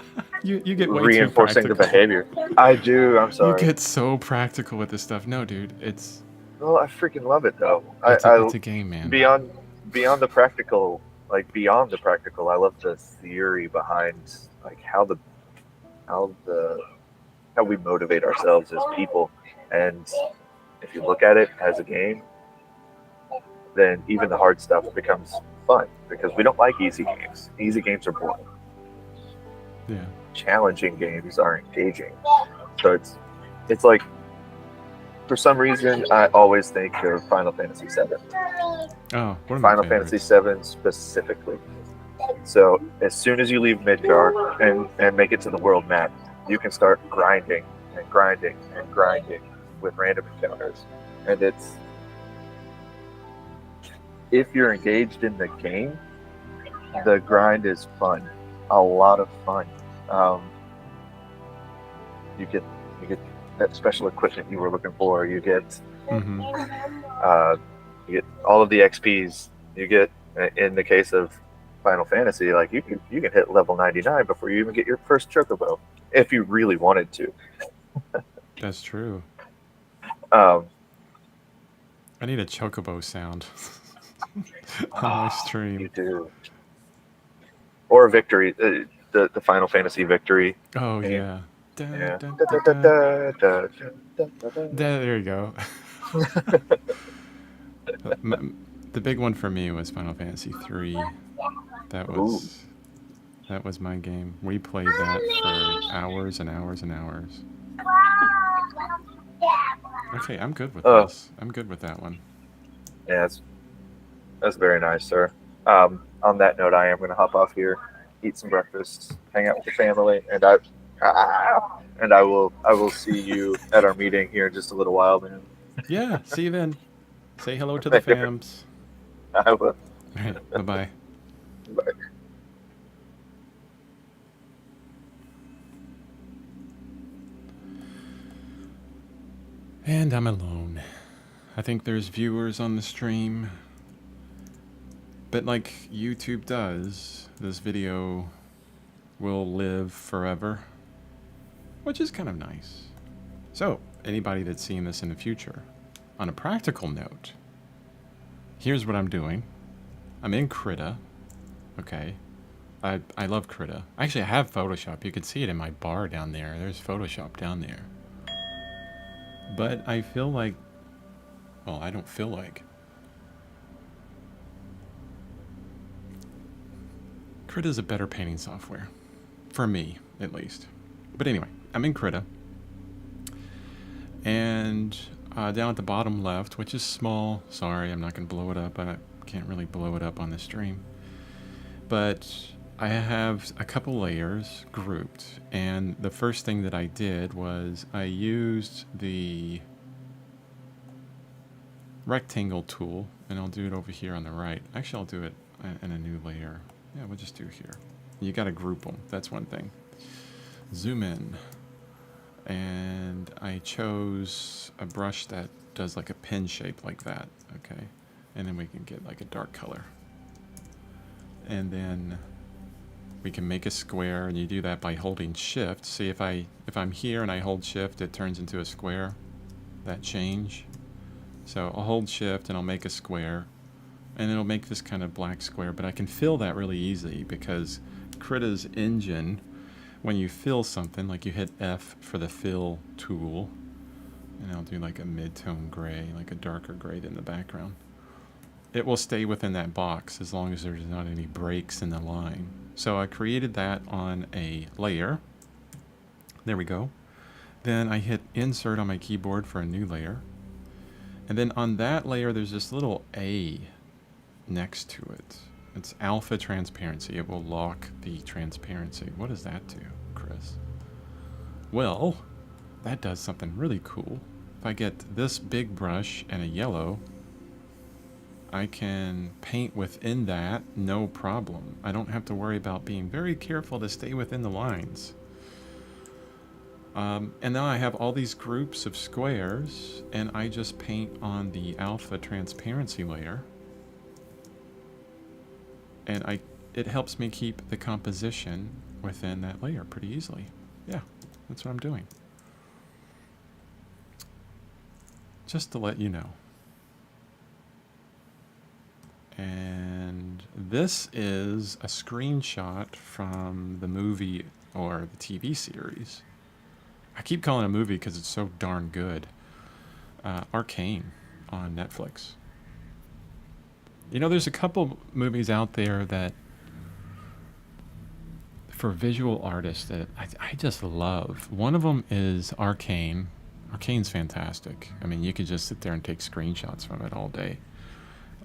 you get way reinforcing too the behavior. I do. I'm sorry. You get so practical with this stuff. No, dude, it's. Well, I freaking love it though. It's a game, man. Beyond the practical, I love the theory behind like how we motivate ourselves as people. And if you look at it as a game, then even the hard stuff becomes fun because we don't like easy games. Easy games are boring. Yeah. Challenging games are engaging. So it's like, for some reason, I always think of Final Fantasy VII. Oh, one of my Final favorites. Fantasy VII specifically. So as soon as you leave Midgar and make it to the world map, you can start grinding and grinding and grinding with random encounters. And if you're engaged in the game, the grind is fun. A lot of fun. You get that special equipment you were looking for. You get you get all of the XPs. You get, in the case of Final Fantasy, like you can hit level 99 before you even get your first chocobo, if you really wanted to. That's true. I need a chocobo sound on my stream. You do. Or a victory, the Final Fantasy victory. Oh game. yeah. Yeah. There you go. The big one for me was Final Fantasy 3. That was my game. We played that for hours and hours and hours. Okay, I'm good with this. I'm good with that one. Yeah, that's very nice, sir. On that note, I am going to hop off here, eat some breakfast, hang out with the family, and I will see you at our meeting here in just a little while, man. Yeah, see you then. Say hello to the fams. I will. All right, bye-bye. Bye. And I'm alone. I think there's viewers on the stream. But like YouTube does, this video will live forever, which is kind of nice. So, anybody that's seeing this in the future, on a practical note, here's what I'm doing. I'm in Krita. Okay. I love Krita. Actually, I have Photoshop. You can see it in my bar down there. There's Photoshop down there. But I feel like... Well, I don't feel like... Krita's a better painting software. For me, at least. But anyway, I'm in Krita. And down at the bottom left, which is small. Sorry, I'm not going to blow it up. I can't really blow it up on the stream. But I have a couple layers grouped, and the first thing that I did was I used the rectangle tool, and I'll do it over here on the right. Actually, I'll do it in a new layer. Yeah, we'll just do here. You got to group them. That's one thing. Zoom in, and I chose a brush that does like a pin shape like that. Okay, and then we can get like a dark color, and then we can make a square, and you do that by holding shift. See, if I'm here and I hold shift, it turns into a square, that change. So I'll hold shift and I'll make a square, and it'll make this kind of black square, but I can fill that really easy because Krita's engine, when you fill something, like you hit F for the fill tool, and I'll do like a mid-tone gray, like a darker gray in the background. It will stay within that box as long as there's not any breaks in the line. So I created that on a layer. There we go. Then I hit insert on my keyboard for a new layer. And then on that layer, there's this little A next to it. It's alpha transparency. It will lock the transparency. What does that do, Chris? Well, that does something really cool. If I get this big brush and a yellow, I can paint within that, no problem. I don't have to worry about being very careful to stay within the lines. And now I have all these groups of squares, and I just paint on the alpha transparency layer. And it helps me keep the composition within that layer pretty easily. Yeah, that's what I'm doing. Just to let you know. And this is a screenshot from the movie or the TV series. I keep calling it a movie because it's so darn good. Arcane on Netflix. You know, there's a couple movies out there that, for visual artists, that I just love. One of them is Arcane. Arcane's fantastic. I mean, you could just sit there and take screenshots from it all day.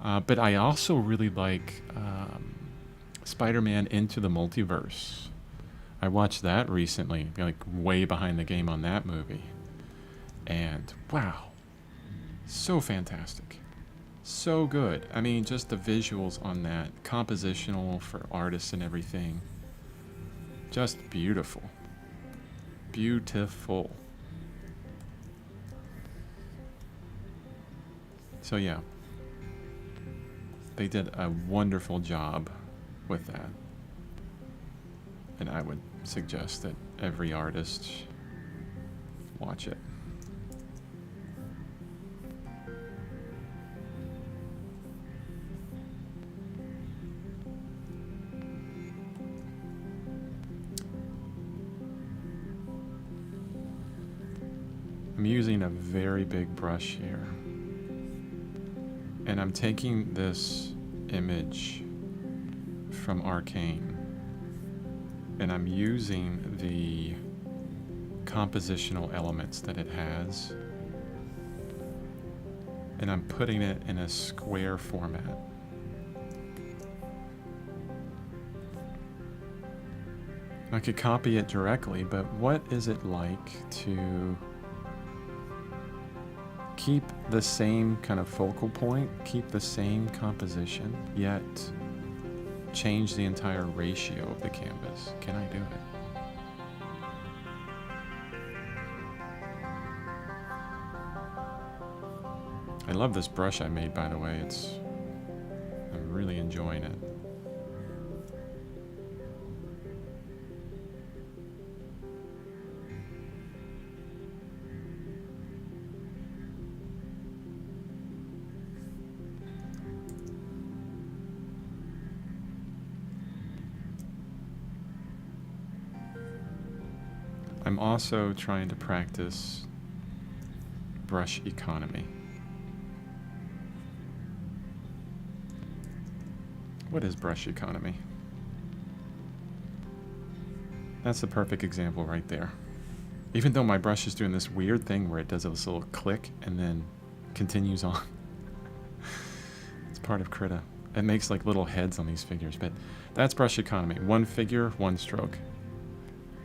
But I also really like Spider-Man Into the Multiverse. I watched that recently, like way behind the game on that movie. And wow, so fantastic. So good. I mean, just the visuals on that, compositional for artists and everything. Just beautiful. Beautiful. So yeah, they did a wonderful job with that. And I would suggest that every artist watch it. I'm using a very big brush here. And I'm taking this image from Arcane, and I'm using the compositional elements that it has, and I'm putting it in a square format. I could copy it directly, but what is it like to keep the same kind of focal point, keep the same composition, yet change the entire ratio of the canvas? Can I do it? I love this brush I made, by the way. I'm really enjoying it. I'm also trying to practice brush economy. What is brush economy? That's the perfect example right there. Even though my brush is doing this weird thing where it does this little click and then continues on. It's part of Krita. It makes like little heads on these figures, but that's brush economy. One figure, one stroke.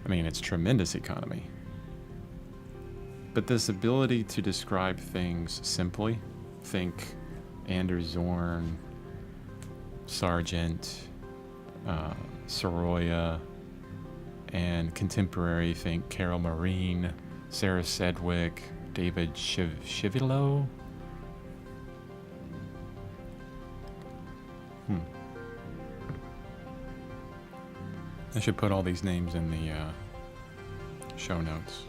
I mean, it's tremendous economy. But this ability to describe things simply, think Anders Zorn, Sargent, Soroya, and contemporary, think Carol Marine, Sarah Sedgwick, David Chivilo. I should put all these names in the show notes.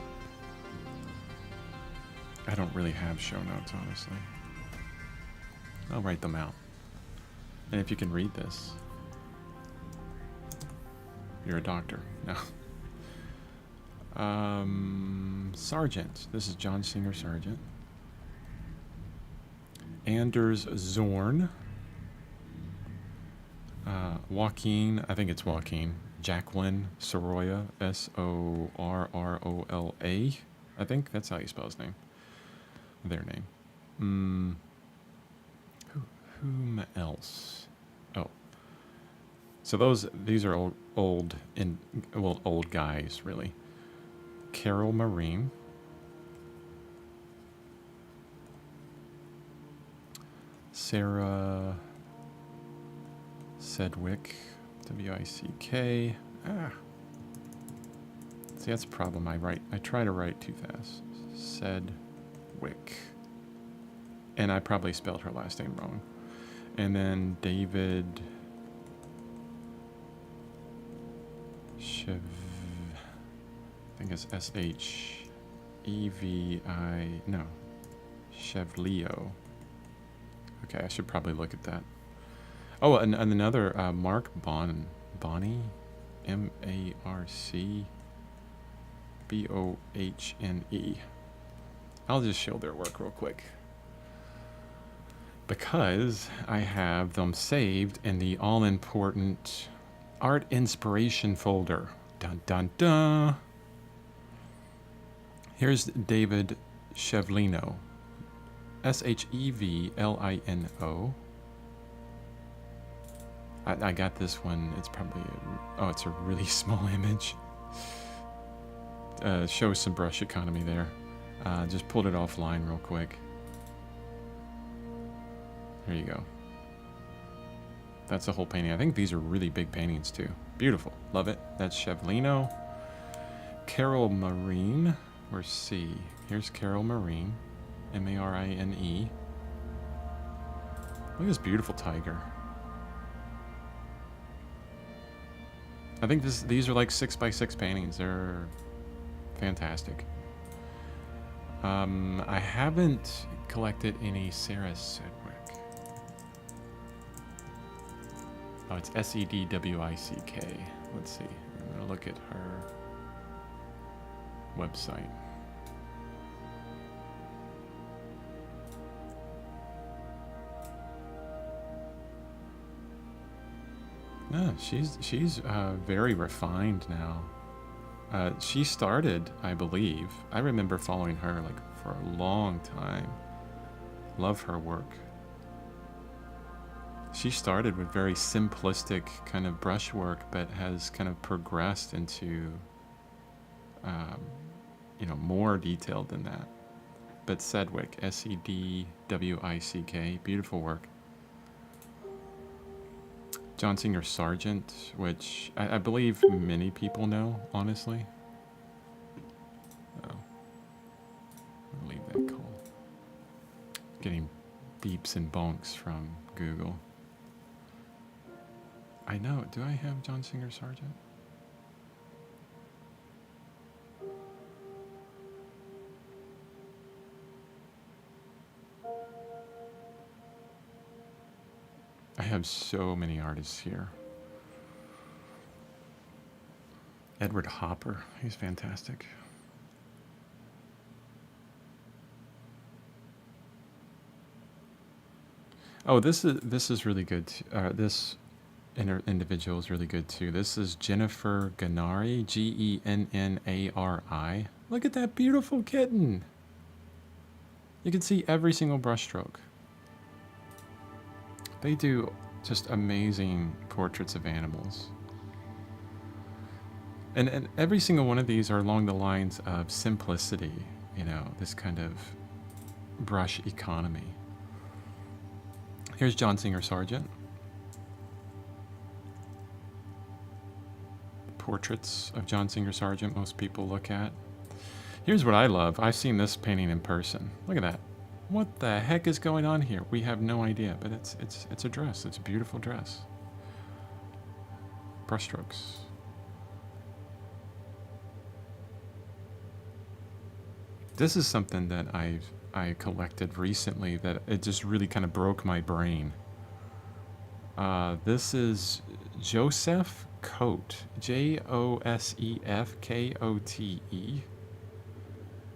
I don't really have show notes, honestly. I'll write them out. And if you can read this, you're a doctor. No. Sargent. This is John Singer Sargent. Anders Zorn. Joaquin. I think it's Joaquin. Jacqueline Sorolla. Sorrola. I think that's how you spell his name. Their name. Whom else? Oh. So these are old guys, really. Carol Marine. Sarah Sedgwick. W-I-C-K. See, that's a problem. I try to write too fast. Sedgwick. And I probably spelled her last name wrong. And then David I think it's S-H-E-V-I, no, Chevlio. Okay, I should probably look at that. Oh, and another, Mark Bonnie, M-A-R-C-B-O-H-N-E. I'll just show their work real quick, because I have them saved in the all-important Art Inspiration folder. Dun dun dun. Here's David Chevlino. S-H-E-V-L-I-N-O. I got this one. It's probably it's a really small image. Shows some brush economy there. Just pulled it offline real quick. There you go. That's the whole painting. I think these are really big paintings too. Beautiful. Love it. That's Chevlino. Carol Marine. Where's C? Here's Carol Marine. M-A-R-I-N-E. Look at this beautiful tiger. I think these are like 6x6 paintings. They're fantastic. I haven't collected any Sarah Sedgwick. Oh, it's S-E-D-W-I-C-K. Let's see. I'm going to look at her website. No, she's very refined now. She started, I believe. I remember following her like for a long time. Love her work. She started with very simplistic kind of brushwork, but has kind of progressed into, more detailed than that. But Sedgwick, S-E-D-W-I-C-K, beautiful work. John Singer Sargent, which I believe many people know, honestly. Oh, I'll leave that call. Getting beeps and bonks from Google. I know. Do I have John Singer Sargent? I have so many artists here. Edward Hopper, he's fantastic. Oh, this is really good. This individual is really good too. This is Jennifer Gennari, G-E-N-N-A-R-I. Look at that beautiful kitten. You can see every single brushstroke. They do Just amazing portraits of animals. And every single one of these are along the lines of simplicity, you know, this kind of brush economy. Here's John Singer Sargent. Portraits of John Singer Sargent most people look at. Here's what I love. I've seen this painting in person. Look at that. What the heck is going on here? We have no idea, but it's a dress. It's a beautiful dress. Brushstrokes. This is something that I collected recently that it just really kind of broke my brain. This is Joseph Cote, Josefkote.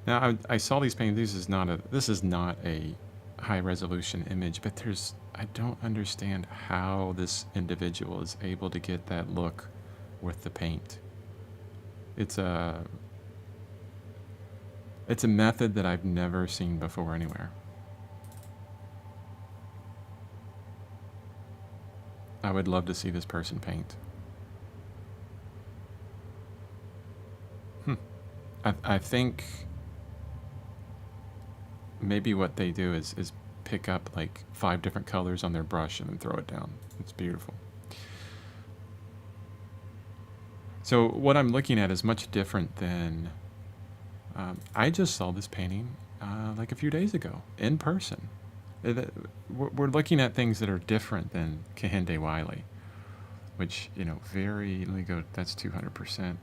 Now I saw these paintings. This is not a high resolution image, but I don't understand how this individual is able to get that look with the paint. It's a method that I've never seen before anywhere. I would love to see this person paint. I think maybe what they do is pick up like 5 different colors on their brush and then throw it down. It's beautiful. So what I'm looking at is much different than... I just saw this painting like a few days ago in person. We're looking at things that are different than Kehinde Wiley, which, you know, let me go, that's 200%.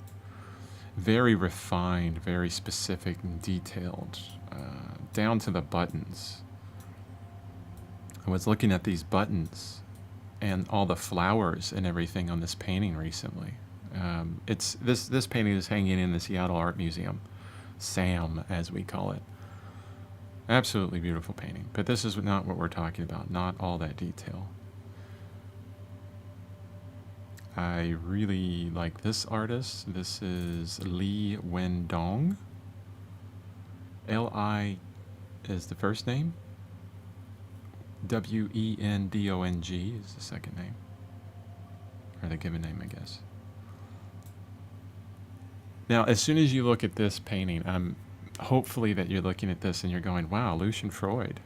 Very refined, very specific and detailed, down to the buttons. I was looking at these buttons and all the flowers and everything on this painting recently. This painting is hanging in the Seattle Art Museum, SAM as we call it. Absolutely beautiful painting, but this is not what we're talking about. Not all that detail. I really like this artist. This is Li Wendong. Li is the first name. Wendong is the second name. Or the given name, I guess. Now, as soon as you look at this painting, hopefully that you're looking at this and you're going, wow, Lucian Freud.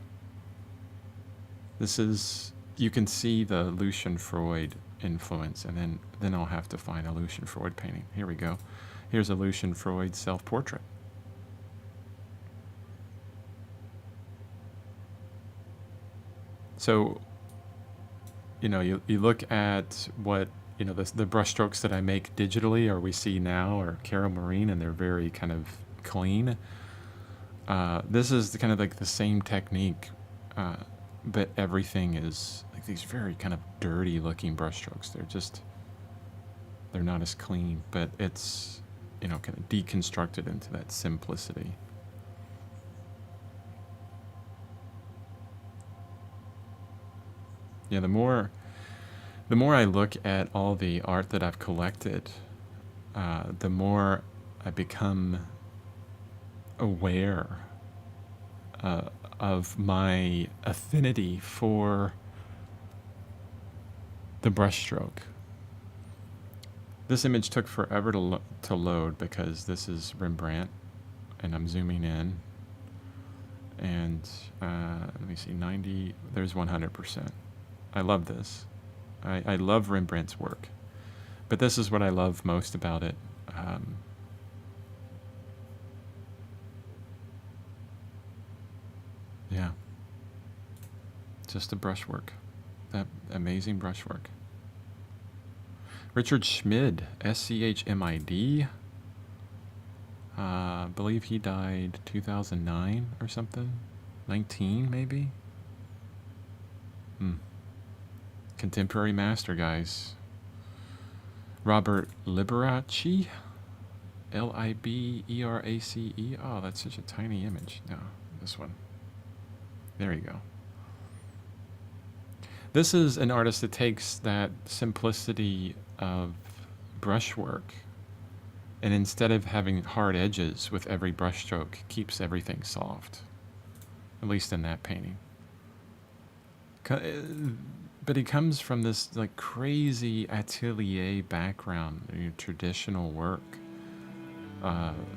This is, you can see the Lucian Freud influence, and then I'll have to find a Lucian Freud painting. Here we go. Here's a Lucian Freud self-portrait. So, you know, you look at what, you know, the brush strokes that I make digitally or we see now are Carol Marine, and they're very kind of clean. This is kind of like the same technique, but everything is like these very kind of dirty looking brushstrokes. They're not as clean, but it's, you know, kind of deconstructed into that simplicity. Yeah, the more I look at all the art that I've collected, the more I become aware of my affinity for the brushstroke. This image took forever to load because this is Rembrandt, and I'm zooming in, and let me see, 90, there's 100%. I love this. I love Rembrandt's work, but this is what I love most about it. Yeah, just the brushwork, that amazing brushwork. Richard Schmid, Schmid. I believe he died 2009 or something, 19 maybe. Contemporary master, guys. Robert Liberace, Liberace. Oh, that's such a tiny image. No, this one. There you go. This is an artist that takes that simplicity of brushwork, and instead of having hard edges with every brushstroke, keeps everything soft. At least in that painting. but he comes from this like crazy atelier background, traditional work.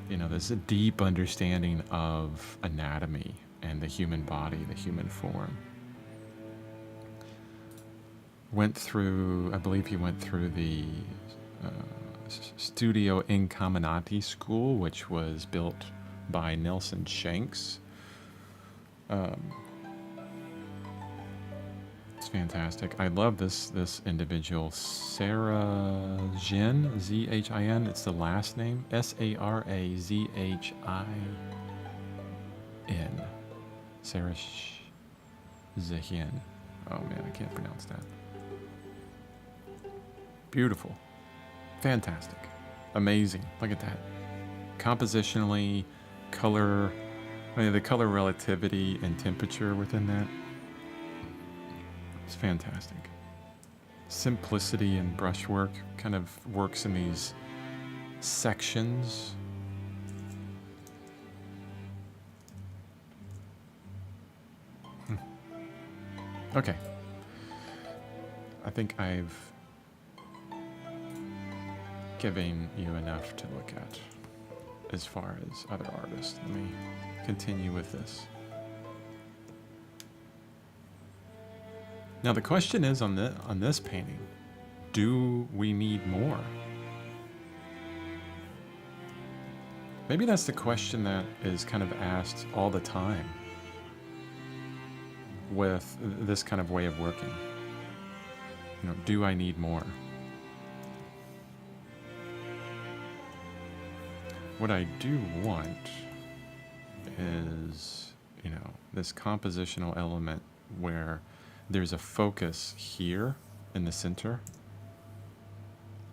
There's a deep understanding of anatomy and the human body, the human form. I believe he went through the Studio Incaminati School, which was built by Nelson Shanks. It's fantastic. I love this individual, Sarah Zhin, Zhin. It's the last name, Sarazhin. Sarah Zhin. Oh man, I can't pronounce that. Beautiful, fantastic, amazing. Look at that. Compositionally, color, the color relativity and temperature within that. It's fantastic. Simplicity and brushwork kind of works in these sections. Okay. I think I've given you enough to look at as far as other artists. Let me continue with this. Now the question is on this painting, do we need more? Maybe that's the question that is kind of asked all the time with this kind of way of working. Do I need more? What I do want is, this compositional element where there's a focus here in the center.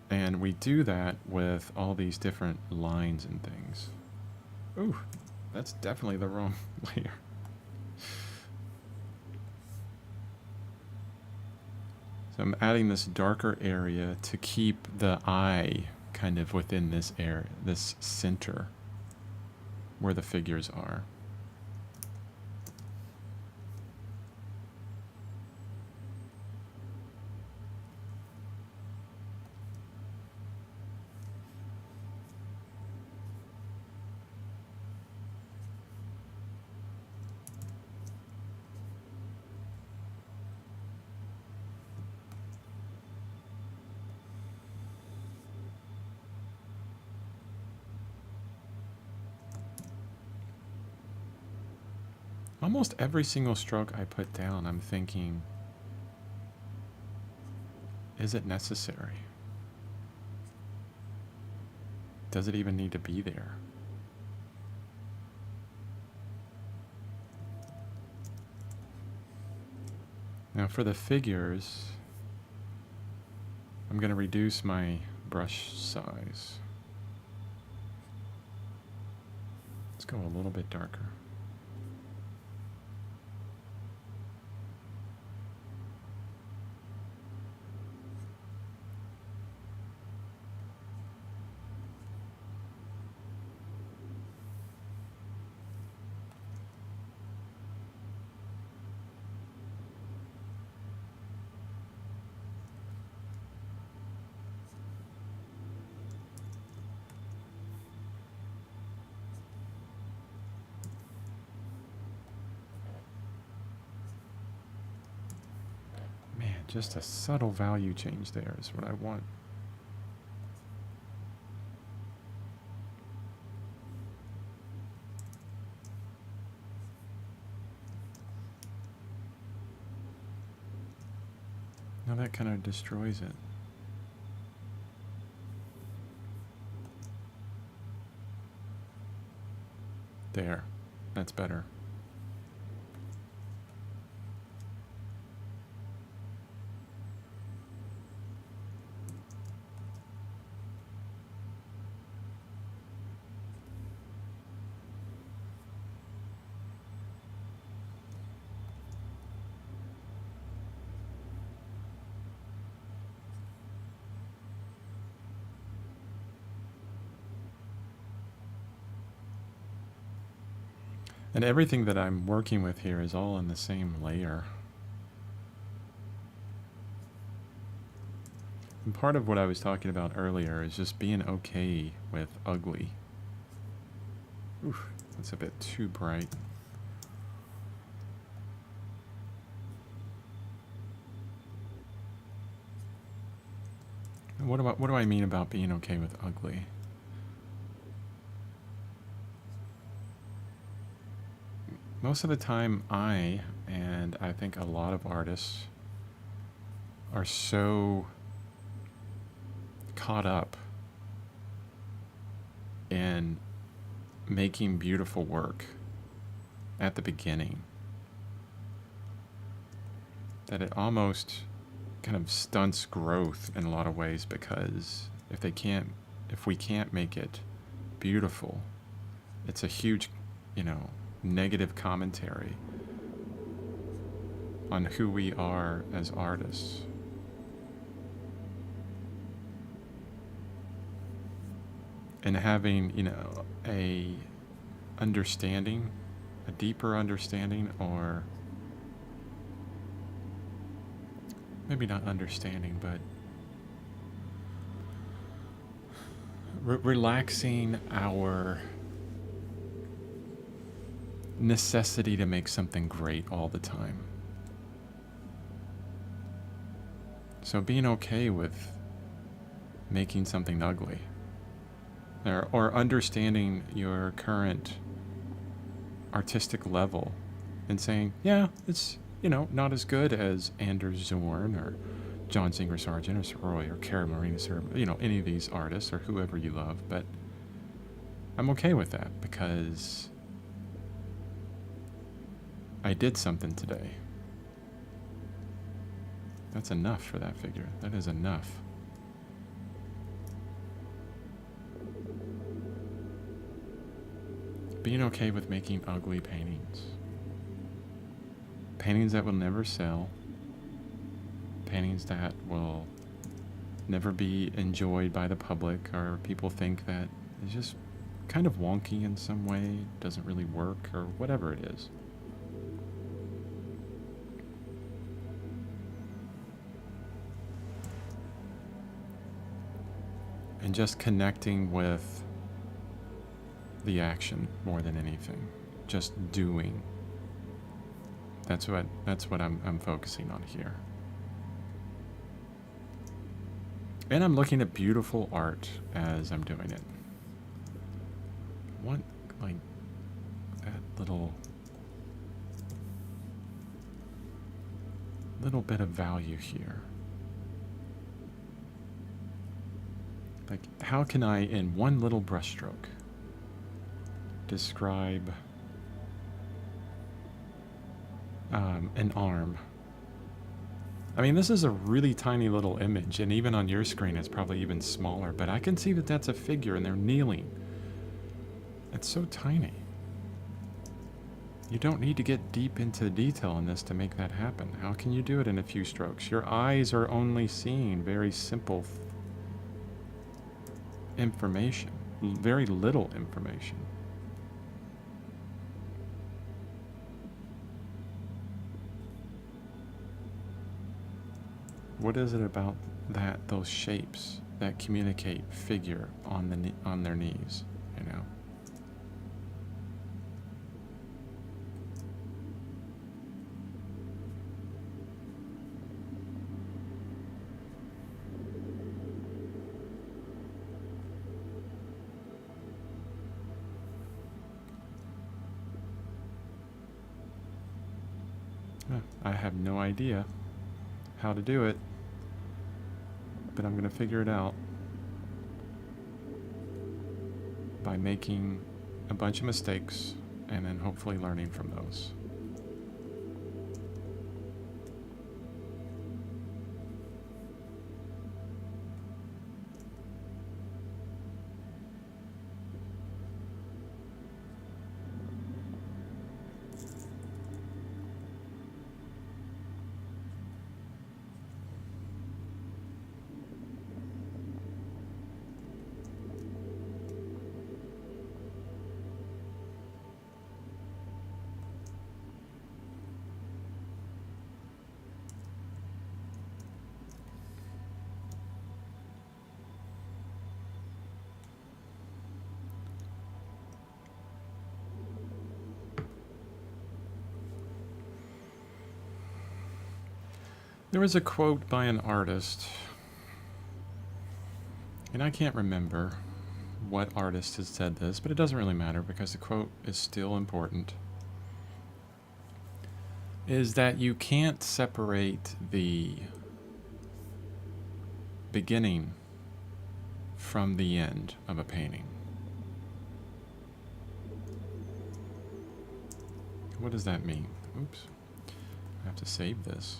And we do that with all these different lines and things. Ooh, that's definitely the wrong layer. So I'm adding this darker area to keep the eye kind of within this area, this center where the figures are. Almost every single stroke I put down, I'm thinking, is it necessary? Does it even need to be there? Now for the figures, I'm going to reduce my brush size. Let's go a little bit darker. Just a subtle value change there is what I want. Now that kind of destroys it. There. That's better. And everything that I'm working with here is all in the same layer. And part of what I was talking about earlier is just being okay with ugly. Oof, that's a bit too bright. What do I mean about being okay with ugly? Most of the time, and I think a lot of artists are so caught up in making beautiful work at the beginning that it almost kind of stunts growth in a lot of ways, because if we can't make it beautiful, it's a huge, negative commentary on who we are as artists. And having, a understanding, a deeper understanding, or maybe not understanding, but relaxing our necessity to make something great all the time. So being okay with making something ugly, or understanding your current artistic level and saying, yeah, it's, not as good as Anders Zorn or John Singer Sargent or Soroy or Cara Marinas or, any of these artists or whoever you love, but I'm okay with that because I did something today. That's enough for that figure. That is enough. Being okay with making ugly paintings. Paintings that will never sell. Paintings that will never be enjoyed by the public, or people think that it's just kind of wonky in some way, doesn't really work, or whatever it is. And just connecting with the action more than anything. Just doing. That's what I'm focusing on here. And I'm looking at beautiful art as I'm doing it. I want, that little bit of value here. Like, how can I, in one little brushstroke, describe an arm? I mean, this is a really tiny little image, and even on your screen it's probably even smaller, but I can see that that's a figure and they're kneeling. It's so tiny. You don't need to get deep into the detail in this to make that happen. How can you do it in a few strokes? Your eyes are only seeing very simple information, very little information. What is it about those shapes that communicate figure on their knees, I have no idea how to do it, but I'm going to figure it out by making a bunch of mistakes and then hopefully learning from those. There was a quote by an artist, and I can't remember what artist has said this, but it doesn't really matter because the quote is still important. Is that you can't separate the beginning from the end of a painting. What does that mean? Oops. I have to save this.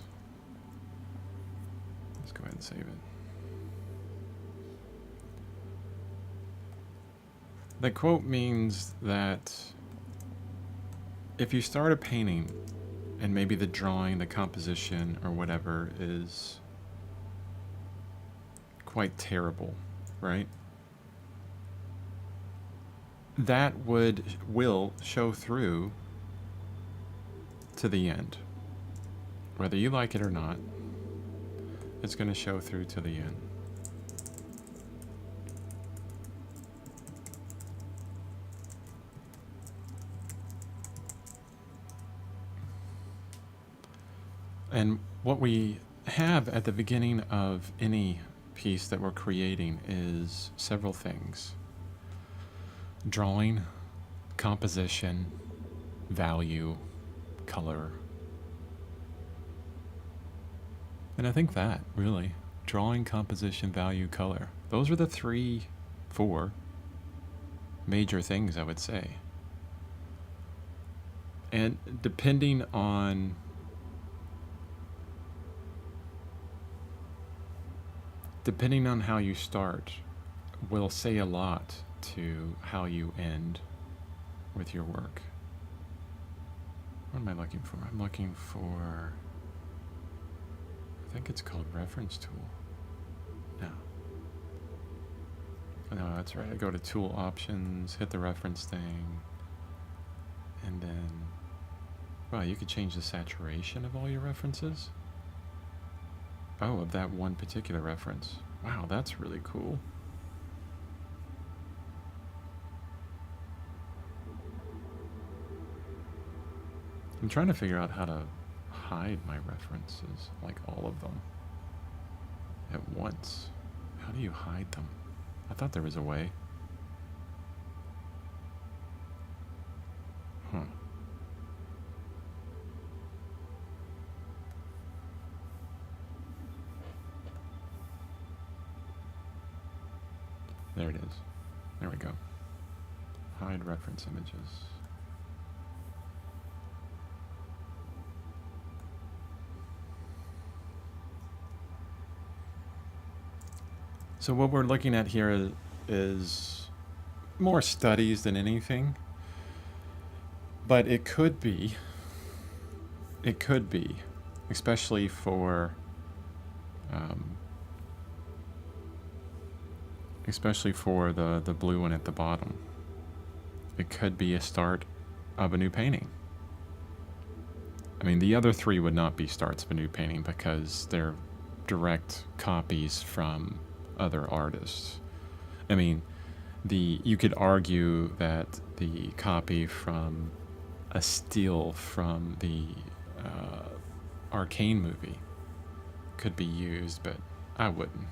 Let's go ahead and save it. The quote means that if you start a painting and maybe the drawing, the composition, or whatever is quite terrible, right? That will show through to the end. Whether you like it or not, it's going to show through to the end. And what we have at the beginning of any piece that we're creating is several things: drawing, composition, value, color. And I think that, really, drawing, composition, value, color, those are the 4 major things, I would say. And depending on how you start will say a lot to how you end with your work. What am I looking for? I'm looking for, I think it's called reference tool. No, that's right. I go to tool options, hit the reference thing, and then, well, you could change the saturation of all your references. Oh, of that one particular reference. Wow, that's really cool. I'm trying to figure out how to hide my references, like all of them, at once. How do you hide them? I thought there was a way. Huh. There it is. There we go. Hide reference images. So what we're looking at here is more studies than anything, but it could be, especially for the blue one at the bottom. It could be a start of a new painting. I mean, the other 3 would not be starts of a new painting because they're direct copies from other artists. I mean, you could argue that the copy from a steal from the Arcane movie could be used, but I wouldn't.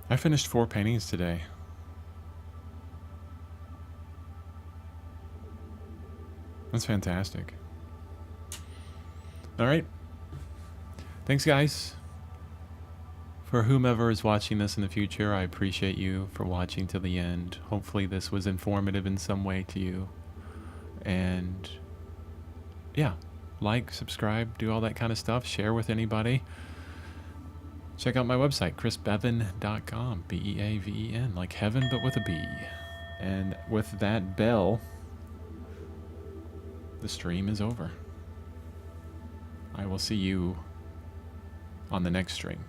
I finished 4 paintings today. That's fantastic. All right. Thanks, guys. For whomever is watching this in the future, I appreciate you for watching till the end. Hopefully this was informative in some way to you. And yeah, like, subscribe, do all that kind of stuff. Share with anybody. Check out my website, chrisbevan.com, B-E-A-V-E-N, like heaven but with a B. And with that bell, the stream is over. I will see you on the next stream.